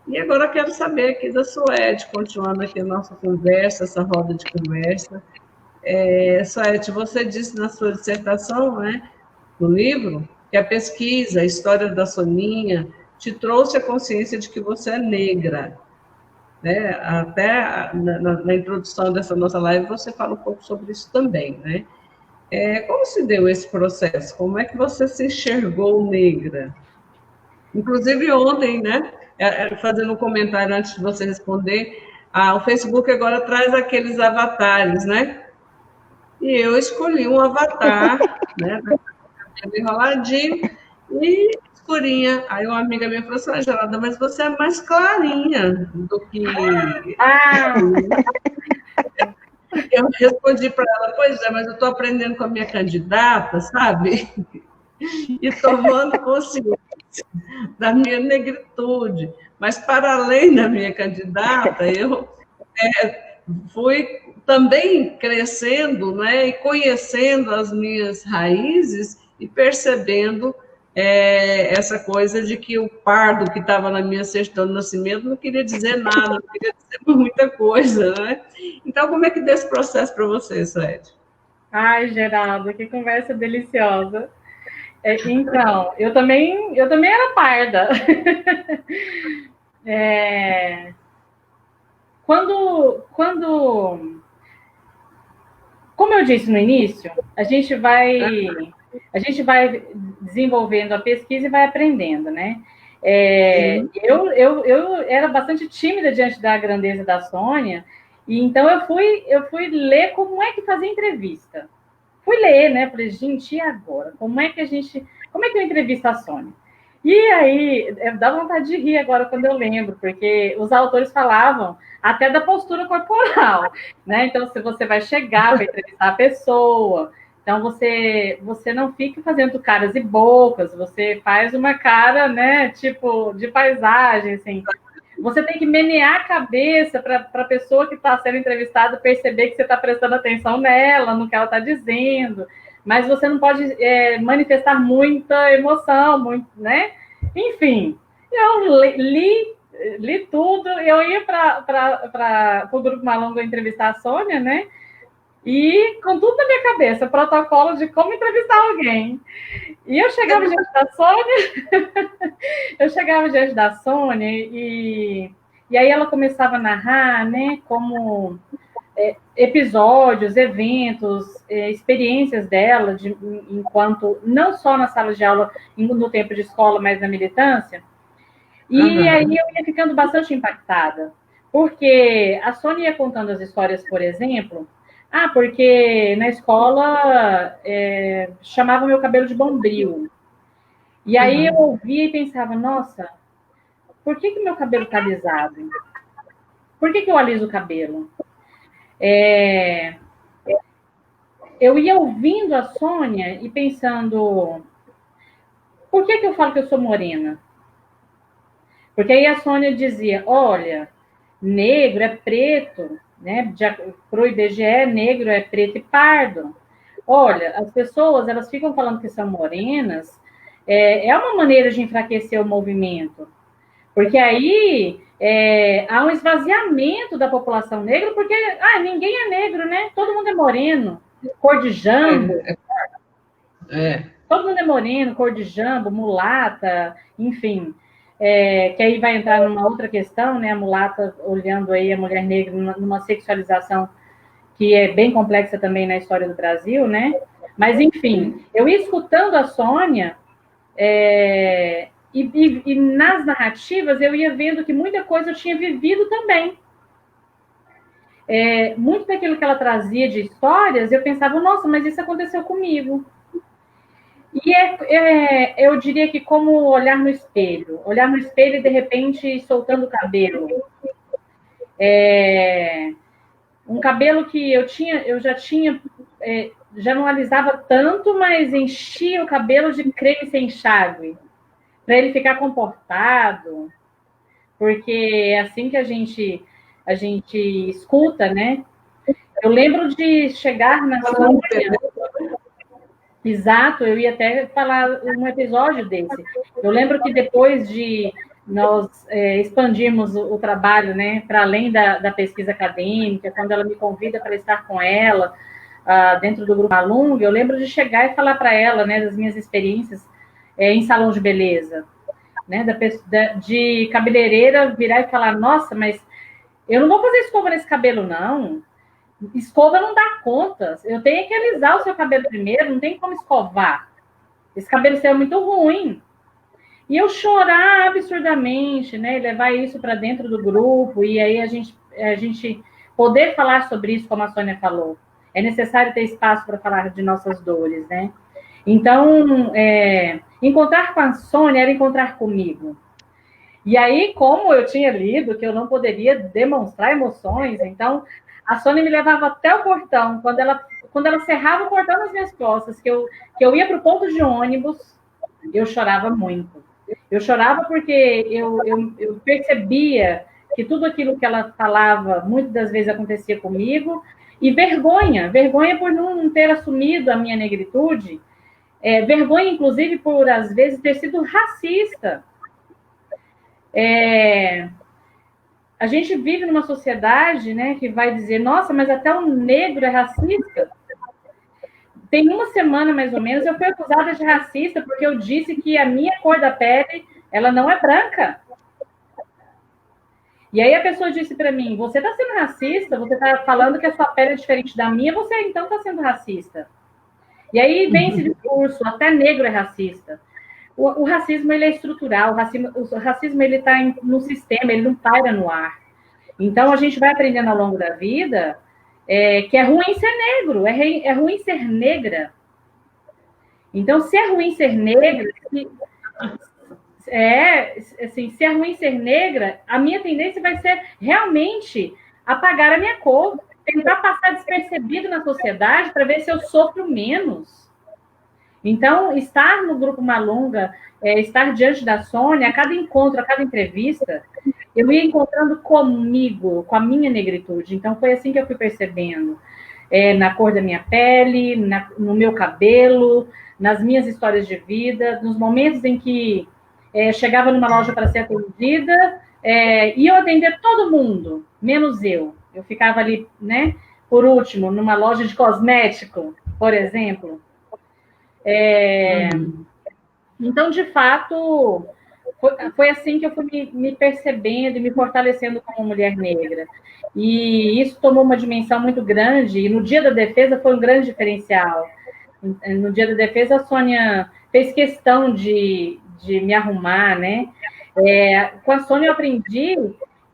E agora eu quero saber aqui da Suede, continuando aqui a nossa conversa, essa roda de conversa. Suede, você disse na sua dissertação, né, no livro, que a pesquisa, a história da Soninha, te trouxe a consciência de que você é negra. Né? Até na introdução dessa nossa live você fala um pouco sobre isso também, né? Como se deu esse processo? Como é que você se enxergou negra? Inclusive ontem, né? Fazendo um comentário antes de você responder, o Facebook agora traz aqueles avatares, né? E eu escolhi um avatar, né? Enroladinho e escurinha. Aí uma amiga minha falou assim, Geralda, mas você é mais clarinha do que... Eu respondi para ela, pois é, mas eu estou aprendendo com a minha candidata, sabe? E tomando consciência da minha negritude. Mas, para além da minha candidata, eu fui também crescendo, né, e conhecendo as minhas raízes e percebendo essa coisa de que o pardo que estava na minha certidão de nascimento não queria dizer nada, não queria dizer muita coisa, né? Então, como é que deu esse processo para você, Suede? Ai, Geraldo, que conversa deliciosa. Então, eu também era parda. Como eu disse no início, a gente vai desenvolvendo a pesquisa e vai aprendendo, né? Eu era bastante tímida diante da grandeza da Sônia, e então eu fui ler como é que fazia entrevista. Fui ler, né? Falei, gente, e agora? Como é que eu entrevisto a Sônia? E aí, dá vontade de rir agora quando eu lembro, porque os autores falavam até da postura corporal, né? Então, se você vai chegar para entrevistar a pessoa, então você não fica fazendo caras e bocas, você faz uma cara, né, tipo, de paisagem, assim. Você tem que menear a cabeça para a pessoa que está sendo entrevistada perceber que você está prestando atenção nela, no que ela está dizendo, mas você não pode manifestar muita emoção, muito, né? Enfim, eu li tudo, eu ia para o Grupo Malungo entrevistar a Sônia, né? E com tudo na minha cabeça, protocolo de como entrevistar alguém. E eu chegava diante da Sônia, e aí ela começava a narrar, né, como episódios, eventos, experiências dela, enquanto, não só na sala de aula, no tempo de escola, mas na militância. E aí eu ia ficando bastante impactada, porque a Sônia ia contando as histórias, por exemplo, porque na escola chamava meu cabelo de bombril. E aí eu ouvia e pensava, nossa, por que meu cabelo está alisado? Por que eu aliso o cabelo? Eu ia ouvindo a Sônia e pensando, por que eu falo que eu sou morena? Porque aí a Sônia dizia, olha, negro é preto, né? Para o IBGE, negro é preto e pardo. Olha, as pessoas, elas ficam falando que são morenas, é uma maneira de enfraquecer o movimento. Porque aí há um esvaziamento da população negra, porque ninguém é negro, né? Todo mundo é moreno, cor de jambo. Todo mundo é moreno, cor de jambo, mulata, enfim. Que aí vai entrar numa outra questão, né? A mulata olhando aí a mulher negra numa sexualização que é bem complexa também na história do Brasil, né? Mas, enfim, eu ia escutando a Sônia e nas narrativas eu ia vendo que muita coisa eu tinha vivido também. Muito daquilo que ela trazia de histórias, eu pensava, nossa, mas isso aconteceu comigo. E eu diria que como olhar no espelho e de repente soltando o cabelo. Um cabelo que eu já tinha já não alisava tanto, mas enchia o cabelo de creme sem enxágue, para ele ficar comportado, porque é assim que a gente escuta, né? Eu lembro de chegar na Sônia. Exato, eu ia até falar um episódio desse. Eu lembro que depois de nós expandirmos o trabalho, né, para além da pesquisa acadêmica, quando ela me convida para estar com ela dentro do grupo Malung, eu lembro de chegar e falar para ela, né, das minhas experiências em salão de beleza, né, de cabeleireira virar e falar, nossa, mas eu não vou fazer escova nesse cabelo, não. Escova não dá conta. Eu tenho que alisar o seu cabelo primeiro, não tem como escovar. Esse cabelo seu é muito ruim. E eu chorar absurdamente, né? Levar isso para dentro do grupo, e aí a gente poder falar sobre isso, como a Sônia falou. É necessário ter espaço para falar de nossas dores, né? Então, encontrar com a Sônia era encontrar comigo. E aí, como eu tinha lido que eu não poderia demonstrar emoções, então a Sônia me levava até o portão. Quando ela cerrava o portão nas minhas costas, que eu ia para o ponto de ônibus, eu chorava muito. Eu chorava porque eu percebia que tudo aquilo que ela falava, muitas das vezes acontecia comigo, e vergonha por não ter assumido a minha negritude, vergonha, inclusive, por, às vezes, ter sido racista. A gente vive numa sociedade, né, que vai dizer, nossa, mas até o negro é racista. Tem uma semana, mais ou menos, eu fui acusada de racista porque eu disse que a minha cor da pele, ela não é branca. E aí a pessoa disse para mim, você está sendo racista? Você está falando que a sua pele é diferente da minha, você então está sendo racista. E aí vem esse discurso, até negro é racista. O racismo, ele é estrutural, o racismo ele está no sistema, ele não para no ar. Então, a gente vai aprendendo ao longo da vida que é ruim ser negro, é ruim ser negra. Então, se é ruim ser negra, se é ruim ser negra, a minha tendência vai ser realmente apagar a minha cor, tentar passar despercebido na sociedade para ver se eu sofro menos. Então, estar no Grupo Malunga, estar diante da Sônia, a cada encontro, a cada entrevista, eu ia encontrando comigo, com a minha negritude. Então, foi assim que eu fui percebendo. Na cor da minha pele, no meu cabelo, nas minhas histórias de vida, nos momentos em que chegava numa loja para ser atendida, e eu atender todo mundo, menos eu. Eu ficava ali, né, por último, numa loja de cosmético, por exemplo. Então, de fato, foi assim que eu fui me percebendo e me fortalecendo como mulher negra. E isso tomou uma dimensão muito grande, e no Dia da Defesa foi um grande diferencial. No Dia da Defesa, a Sônia fez questão de me arrumar, né? Com a Sônia eu aprendi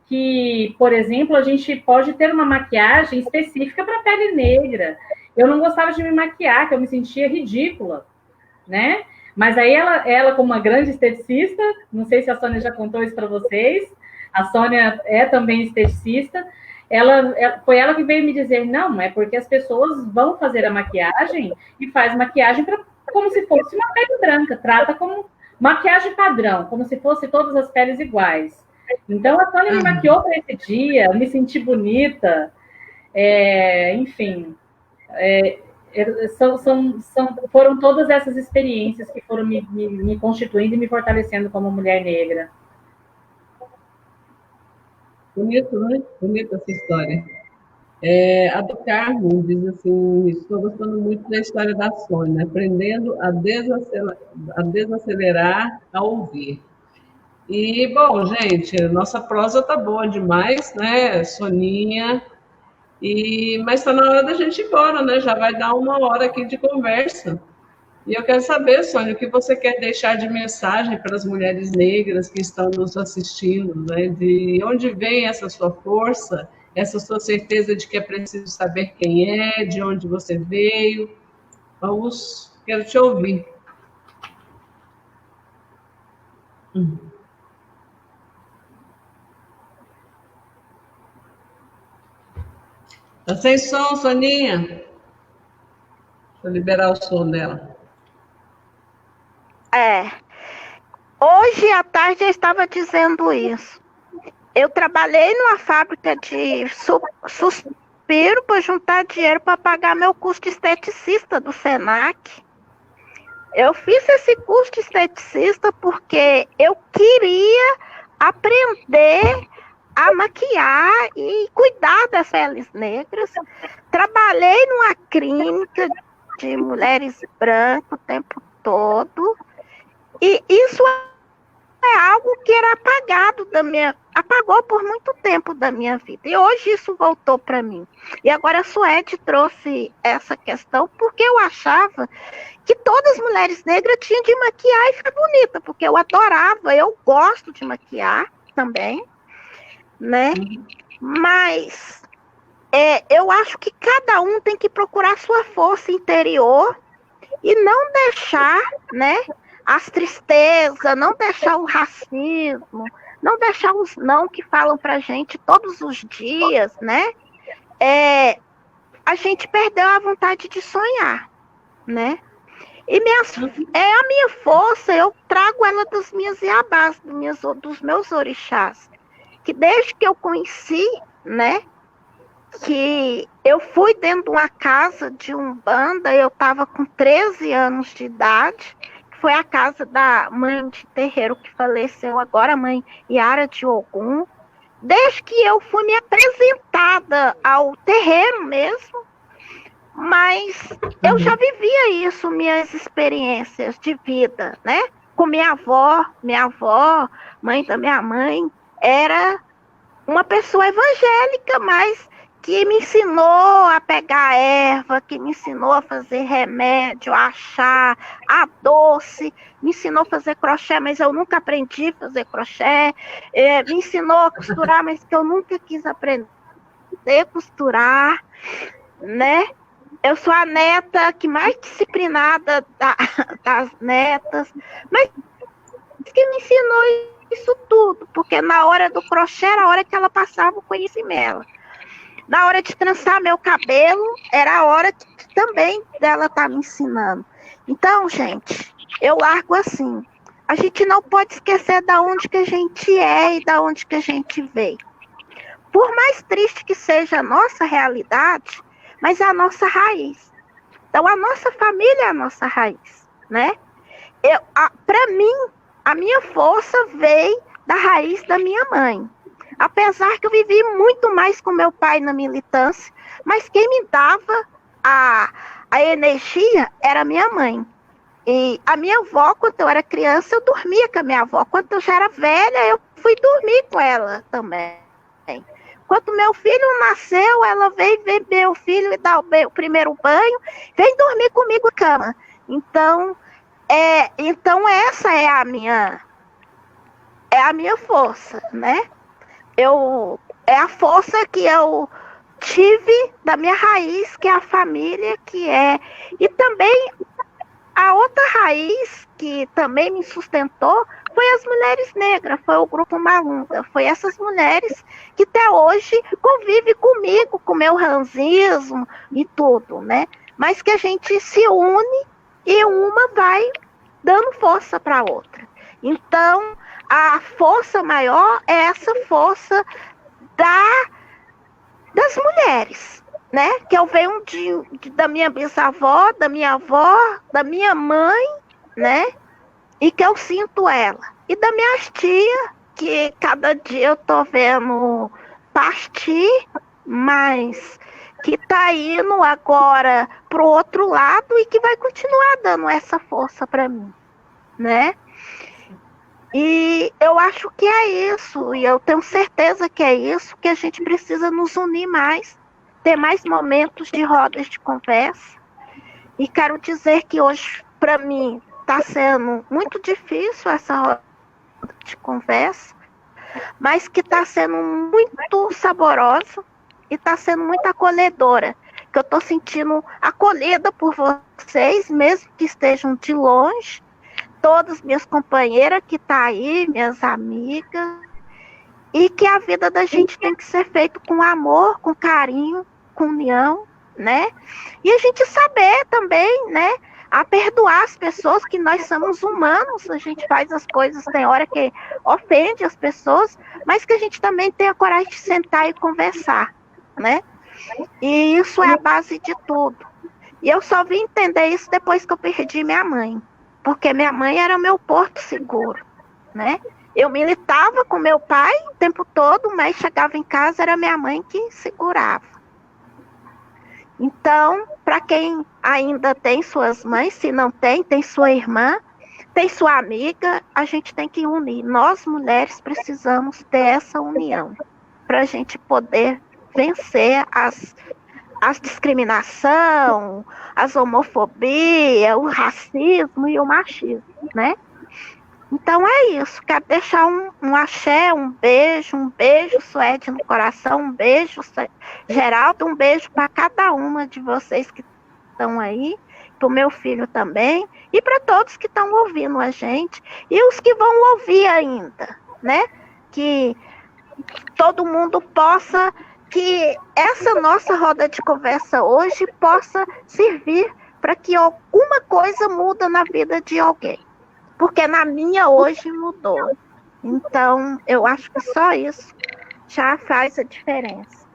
que, por exemplo, a gente pode ter uma maquiagem específica para a pele negra. Eu não gostava de me maquiar, que eu me sentia ridícula, né? Mas aí ela, como uma grande esteticista, não sei se a Sônia já contou isso para vocês, a Sônia é também esteticista, foi ela que veio me dizer, não, é porque as pessoas vão fazer a maquiagem e faz maquiagem como se fosse uma pele branca, trata como maquiagem padrão, como se fosse todas as peles iguais. Então, a Sônia me maquiou para esse dia, eu me senti bonita, enfim... foram todas essas experiências que foram me constituindo e me fortalecendo como mulher negra. Bonito, né? Bonita essa história. A do Carmo diz assim, estou gostando muito da história da Sônia, aprendendo a desacelerar, a ouvir. E, bom, gente, nossa prosa tá boa demais, né, Soninha? Mas está na hora da gente ir embora, né? Já vai dar 1 hora aqui de conversa. E eu quero saber, Sônia, o que você quer deixar de mensagem para as mulheres negras que estão nos assistindo, né? De onde vem essa sua força, essa sua certeza de que é preciso saber quem é, de onde você veio. Quero te ouvir. Tá sem som, Soninha? Vou liberar o som dela. Hoje à tarde eu estava dizendo isso. Eu trabalhei numa fábrica de suspiro para juntar dinheiro para pagar meu curso de esteticista do Senac. Eu fiz esse curso de esteticista porque eu queria aprender a maquiar e cuidar das peles negras. Trabalhei numa clínica de mulheres brancas o tempo todo. E isso é algo que era apagou por muito tempo da minha vida. E hoje isso voltou para mim. E agora a Suede trouxe essa questão porque eu achava que todas as mulheres negras tinham de maquiar e ficar bonita, porque eu adorava, eu gosto de maquiar também, né? Mas eu acho que cada um tem que procurar sua força interior e não deixar, né, as tristezas, não deixar o racismo, não deixar os não que falam pra gente todos os dias, né? A gente perdeu a vontade de sonhar, né? E a minha força, eu trago ela das minhas iabás, dos meus orixás. Que desde que eu conheci, né? Que eu fui dentro de uma casa de Umbanda, eu estava com 13 anos de idade, que foi a casa da mãe de terreiro que faleceu agora, a mãe Yara de Ogum. Desde que eu fui me apresentada ao terreiro mesmo, mas eu já vivia isso, minhas experiências de vida, né? Com minha avó, mãe da minha mãe, era uma pessoa evangélica, mas que me ensinou a pegar erva, que me ensinou a fazer remédio, a chá, a doce, me ensinou a fazer crochê, mas eu nunca aprendi a fazer crochê, me ensinou a costurar, mas que eu nunca quis aprender a costurar, né? Eu sou a neta que mais disciplinada das netas, mas que me ensinou isso tudo, porque na hora do crochê era a hora que ela passava o conhecimento. Na hora de trançar meu cabelo, era a hora que também dela tá me ensinando. Então, gente, eu largo assim. A gente não pode esquecer da onde que a gente é e da onde que a gente veio. Por mais triste que seja a nossa realidade, mas é a nossa raiz. Então, a nossa família é a nossa raiz, né? Para mim, a minha força veio da raiz da minha mãe. Apesar que eu vivi muito mais com meu pai na militância, mas quem me dava a energia era minha mãe. E a minha avó, quando eu era criança, eu dormia com a minha avó. Quando eu já era velha, eu fui dormir com ela também. Quando meu filho nasceu, ela veio ver meu filho e dar o primeiro banho, vem dormir comigo na cama. Então essa é a minha força, né? É a força que eu tive da minha raiz, que é a família, que é... E também a outra raiz que também me sustentou foi as mulheres negras, foi o Grupo Malunga, foi essas mulheres que até hoje convivem comigo, com o meu ranzismo e tudo, né? Mas que a gente se une e uma vai dando força para a outra. Então, a força maior é essa força das mulheres, né? Que eu venho da minha bisavó, da minha avó, da minha mãe, né? E que eu sinto ela. E da minha tia, que cada dia eu tô vendo partir, mas que tá indo agora pro outro lado e que vai continuar dando essa força para mim, né? E eu acho que é isso, e eu tenho certeza que é isso, que a gente precisa nos unir mais, ter mais momentos de rodas de conversa. E quero dizer que hoje, para mim, está sendo muito difícil essa roda de conversa, mas que está sendo muito saborosa e está sendo muito acolhedora, que eu estou sentindo acolhida por vocês, mesmo que estejam de longe, todas minhas companheiras que estão aí, minhas amigas, e que a vida da gente tem que ser feita com amor, com carinho, com união, né? E a gente saber também, né? A perdoar as pessoas, que nós somos humanos, a gente faz as coisas, tem hora que ofende as pessoas, mas que a gente também tem a coragem de sentar e conversar, né? E isso é a base de tudo. E eu só vim entender isso depois que eu perdi minha mãe, porque minha mãe era meu porto seguro, né? Eu militava com meu pai o tempo todo, mas chegava em casa, era minha mãe que segurava. Então, para quem ainda tem suas mães, se não tem, tem sua irmã, tem sua amiga, a gente tem que unir. Nós, mulheres, precisamos ter essa união para a gente poder vencer as discriminação, as homofobia, o racismo e o machismo, né? Então é isso, quero deixar um axé, um beijo, Suede, no coração, um beijo, Geraldo, um beijo para cada uma de vocês que estão aí, para o meu filho também, e para todos que estão ouvindo a gente, e os que vão ouvir ainda, né? Que todo mundo possa, que essa nossa roda de conversa hoje possa servir para que alguma coisa muda na vida de alguém. Porque na minha hoje mudou. Então, eu acho que só isso já faz a diferença.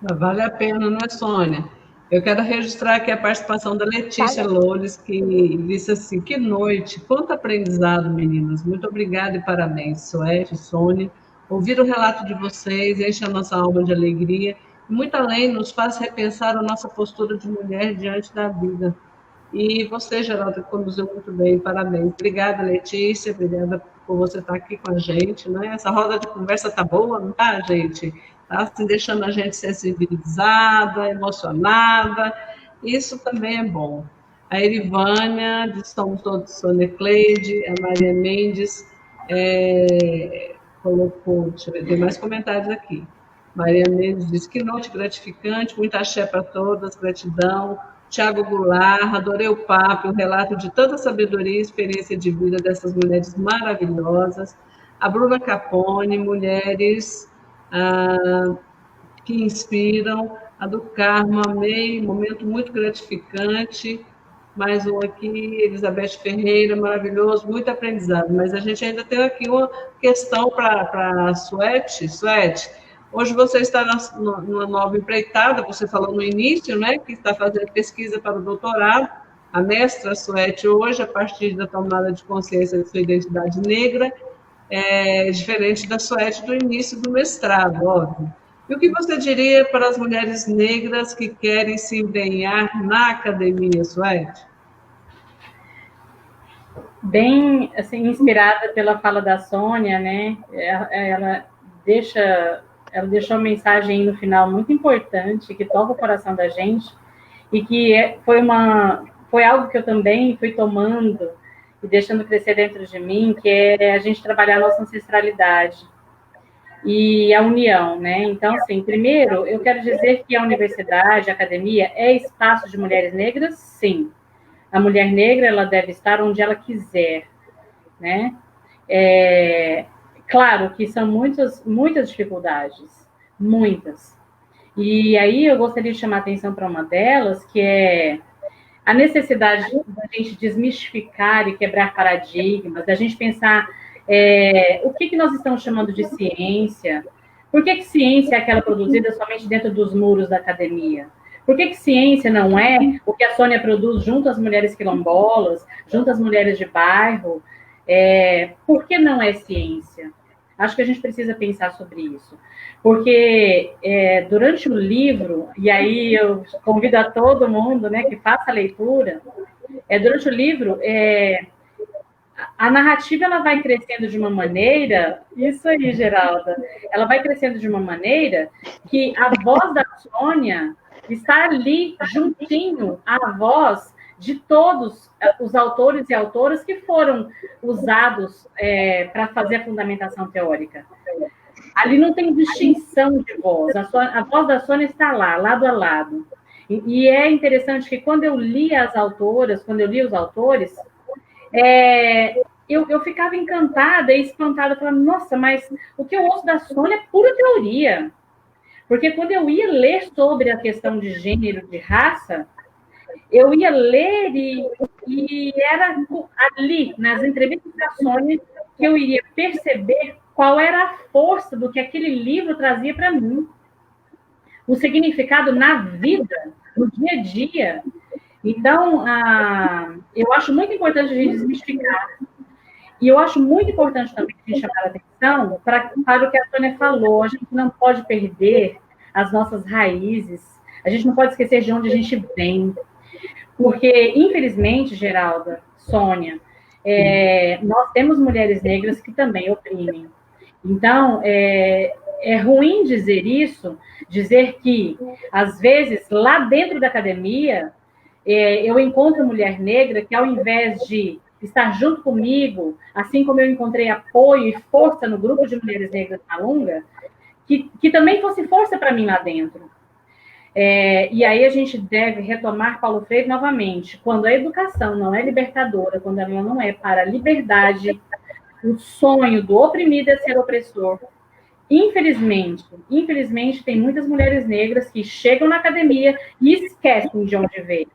Vale a pena, não é, Sônia? Eu quero registrar aqui a participação da Letícia Loures, que disse assim, que noite, quanto aprendizado, meninas. Muito obrigada e parabéns, Suete, Sônia. Ouvir o relato de vocês enche a nossa alma de alegria. E muito além, nos faz repensar a nossa postura de mulher diante da vida. E você, Geraldo, conduziu muito bem, parabéns. Obrigada, Letícia, obrigada por você estar aqui com a gente, né? Essa roda de conversa tá boa, não tá, gente? Tá assim, deixando a gente sensibilizada, emocionada, isso também é bom. A Erivânia, estamos todos, Sônia Cleide, a Maria Mendes, colocou, deixa eu ver, tem mais comentários aqui. Maria Mendes diz que noite gratificante, muita axé para todas, gratidão. Tiago Goulart, adorei o papo, o relato de tanta sabedoria e experiência de vida dessas mulheres maravilhosas. A Bruna Capone, mulheres que inspiram. A do Carmo, amei, momento muito gratificante. Mais um aqui, Elizabeth Ferreira, maravilhoso, muito aprendizado. Mas a gente ainda tem aqui uma questão para a Suete. Suete, hoje você está numa nova empreitada, você falou no início, né, que está fazendo pesquisa para o doutorado. A mestra Suete hoje, a partir da tomada de consciência de sua identidade negra, é diferente da Suete do início do mestrado, óbvio. E o que você diria para as mulheres negras que querem se empenhar na academia, Suete? Bem, assim, inspirada pela fala da Sônia, né? Ela deixou uma mensagem no final muito importante, que toca o coração da gente, e que foi algo que eu também fui tomando e deixando crescer dentro de mim, que é a gente trabalhar a nossa ancestralidade e a união, né? Então, assim, primeiro, eu quero dizer que a universidade, a academia, é espaço de mulheres negras, sim. A mulher negra, ela deve estar onde ela quiser, né? Claro que são muitas dificuldades, muitas. E aí eu gostaria de chamar a atenção para uma delas, que é a necessidade da gente desmistificar e quebrar paradigmas, da gente pensar o que nós estamos chamando de ciência, por que ciência é aquela produzida somente dentro dos muros da academia? Por que ciência não é o que a Sônia produz junto às mulheres quilombolas, junto às mulheres de bairro? Por que não é ciência? Acho que a gente precisa pensar sobre isso. Porque durante o livro, e aí eu convido a todo mundo, né, que faça a leitura, durante o livro, a narrativa ela vai crescendo de uma maneira, isso aí, Geralda, ela vai crescendo de uma maneira que a voz da Sônia está ali juntinho à voz de todos os autores e autoras que foram usados para fazer a fundamentação teórica. Ali não tem distinção de voz, a voz da Sônia está lá, lado a lado. E é interessante que quando eu li as autoras, quando eu li os autores, eu ficava encantada e espantada, falando, nossa, mas o que eu ouço da Sônia é pura teoria. Porque quando eu ia ler sobre a questão de gênero, de raça, eu ia ler e era ali, nas entrevistas da Sônia, que eu iria perceber qual era a força do que aquele livro trazia para mim. O significado na vida, no dia a dia. Então, eu acho muito importante a gente desmistificar. E eu acho muito importante também a gente chamar a atenção para o que a Sônia falou. A gente não pode perder as nossas raízes. A gente não pode esquecer de onde a gente vem. Porque, infelizmente, Geralda, Sônia, nós temos mulheres negras que também oprimem. Então, é ruim dizer isso, dizer que, às vezes, lá dentro da academia, eu encontro mulher negra que, ao invés de estar junto comigo, assim como eu encontrei apoio e força no grupo de mulheres negras na Lunga, que também fosse força para mim lá dentro. E aí a gente deve retomar Paulo Freire novamente. Quando a educação não é libertadora, quando ela não é para a liberdade, o sonho do oprimido é ser opressor. Infelizmente, tem muitas mulheres negras que chegam na academia e esquecem de onde veio.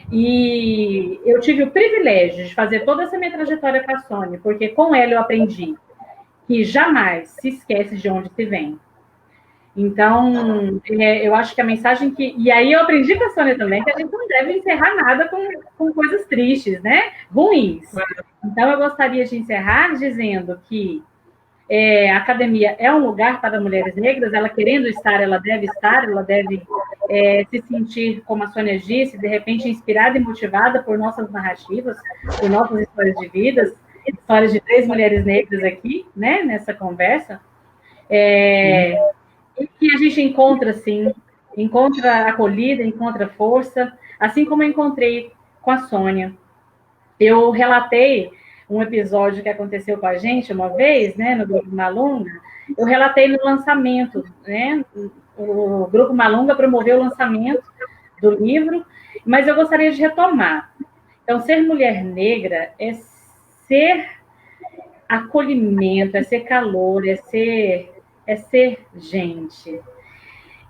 E eu tive o privilégio de fazer toda essa minha trajetória com a Sônia, porque com ela eu aprendi que jamais se esquece de onde se vem. Então, eu acho que a mensagem que... E aí eu aprendi com a Sônia também que a gente não deve encerrar nada com coisas tristes, né? Ruins. Então, eu gostaria de encerrar dizendo que a academia é um lugar para mulheres negras, ela querendo estar, ela deve se sentir, como a Sônia disse, de repente inspirada e motivada por nossas narrativas, por nossas histórias de vidas, histórias de 3 mulheres negras aqui, né, nessa conversa, e que a gente encontra, sim, encontra acolhida, encontra força, assim como eu encontrei com a Sônia. Eu relatei um episódio que aconteceu com a gente uma vez, né, no Grupo Malunga. Eu relatei no lançamento, né, o Grupo Malunga promoveu o lançamento do livro, mas eu gostaria de retomar. Então, ser mulher negra é ser acolhimento, é ser calor, é ser gente.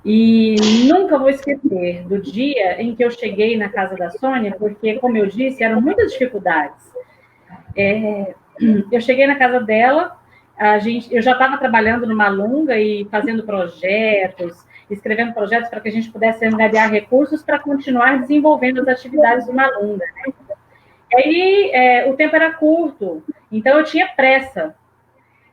E nunca vou esquecer do dia em que eu cheguei na casa da Sônia, porque, como eu disse, eram muitas dificuldades. Eu cheguei na casa dela, eu já estava trabalhando no Malunga e fazendo projetos, escrevendo projetos para que a gente pudesse angariar recursos para continuar desenvolvendo as atividades do Malunga. Né? E aí, o tempo era curto, então eu tinha pressa.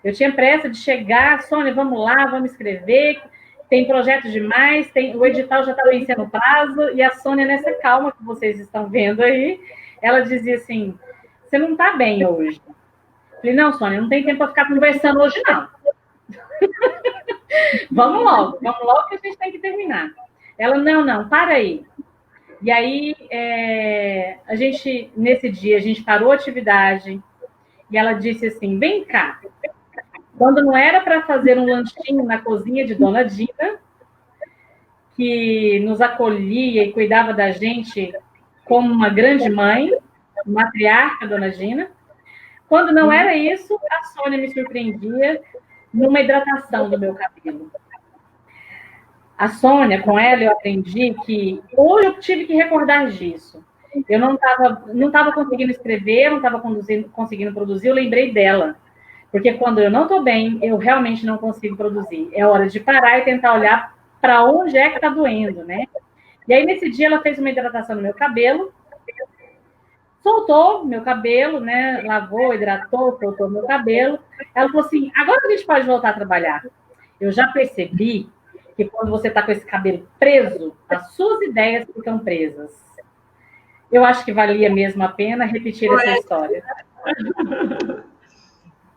Eu tinha pressa de chegar, Sônia, vamos lá, vamos escrever, tem projetos demais, o edital já está vencendo o prazo, e a Sônia, nessa calma que vocês estão vendo aí, ela dizia assim, você não está bem hoje. Eu falei, não, Sônia, não tem tempo para ficar conversando hoje, não. vamos logo que a gente tem que terminar. Ela, não, para aí. E aí, nesse dia, a gente parou a atividade, e ela disse assim, vem cá, quando não era para fazer um lanchinho na cozinha de Dona Dina, que nos acolhia e cuidava da gente como uma grande mãe, matriarca, Dona Dina. Quando não era isso, a Sônia me surpreendia numa hidratação do meu cabelo. A Sônia, com ela, eu aprendi que hoje eu tive que recordar disso. Eu não estava conseguindo escrever, não estava conseguindo produzir, eu lembrei dela. Porque quando eu não estou bem, eu realmente não consigo produzir. É hora de parar e tentar olhar para onde é que está doendo, né? E aí, nesse dia, ela fez uma hidratação no meu cabelo, soltou meu cabelo, né? Lavou, hidratou, soltou meu cabelo. Ela falou assim, agora a gente pode voltar a trabalhar. Eu já percebi que quando você está com esse cabelo preso, as suas ideias ficam presas. Eu acho que valia mesmo a pena repetir essa história.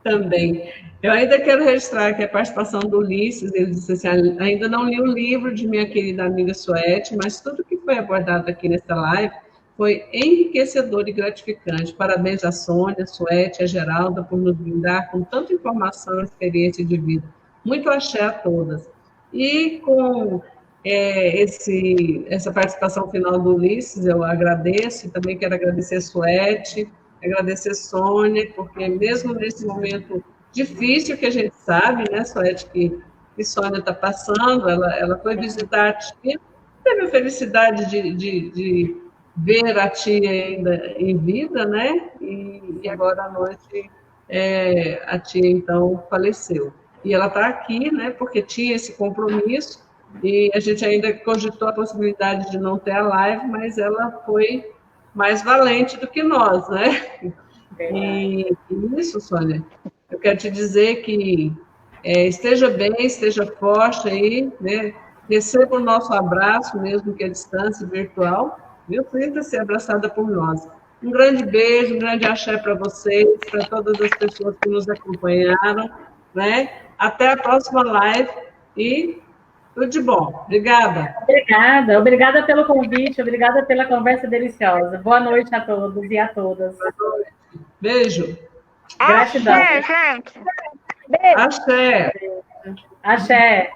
Também. Eu ainda quero registrar aqui a participação do Ulisses. Ele disse assim, ainda não li o livro de minha querida amiga Suete, mas tudo que foi abordado aqui nessa live foi enriquecedor e gratificante. Parabéns a Sônia, a Suete, a Geralda por nos brindar com tanta informação e experiência de vida. Muito axé a todas. E com essa participação final do Ulisses, eu agradeço, e também quero agradecer a Suete, agradecer a Sônia, porque mesmo nesse momento difícil que a gente sabe, né, Suete, que que Sônia está passando. Ela foi visitar a tia, teve a felicidade de ver a tia ainda em vida, né? E agora à noite a tia, então, faleceu. E ela está aqui, né? Porque tinha esse compromisso, e a gente ainda cogitou a possibilidade de não ter a live, mas ela foi mais valente do que nós, né? E isso, Sônia, eu quero te dizer que esteja bem, esteja forte aí, né? Receba o nosso abraço, mesmo que à distância virtual, viu? Sinta-se abraçada por nós. Um grande beijo, um grande axé para vocês, para todas as pessoas que nos acompanharam, né? Até a próxima live e tudo de bom. Obrigada. Obrigada pelo convite, obrigada pela conversa deliciosa. Boa noite a todos e a todas. Boa noite. Beijo. Gratidão. Axé, gente. Beijo. Axé. Axé.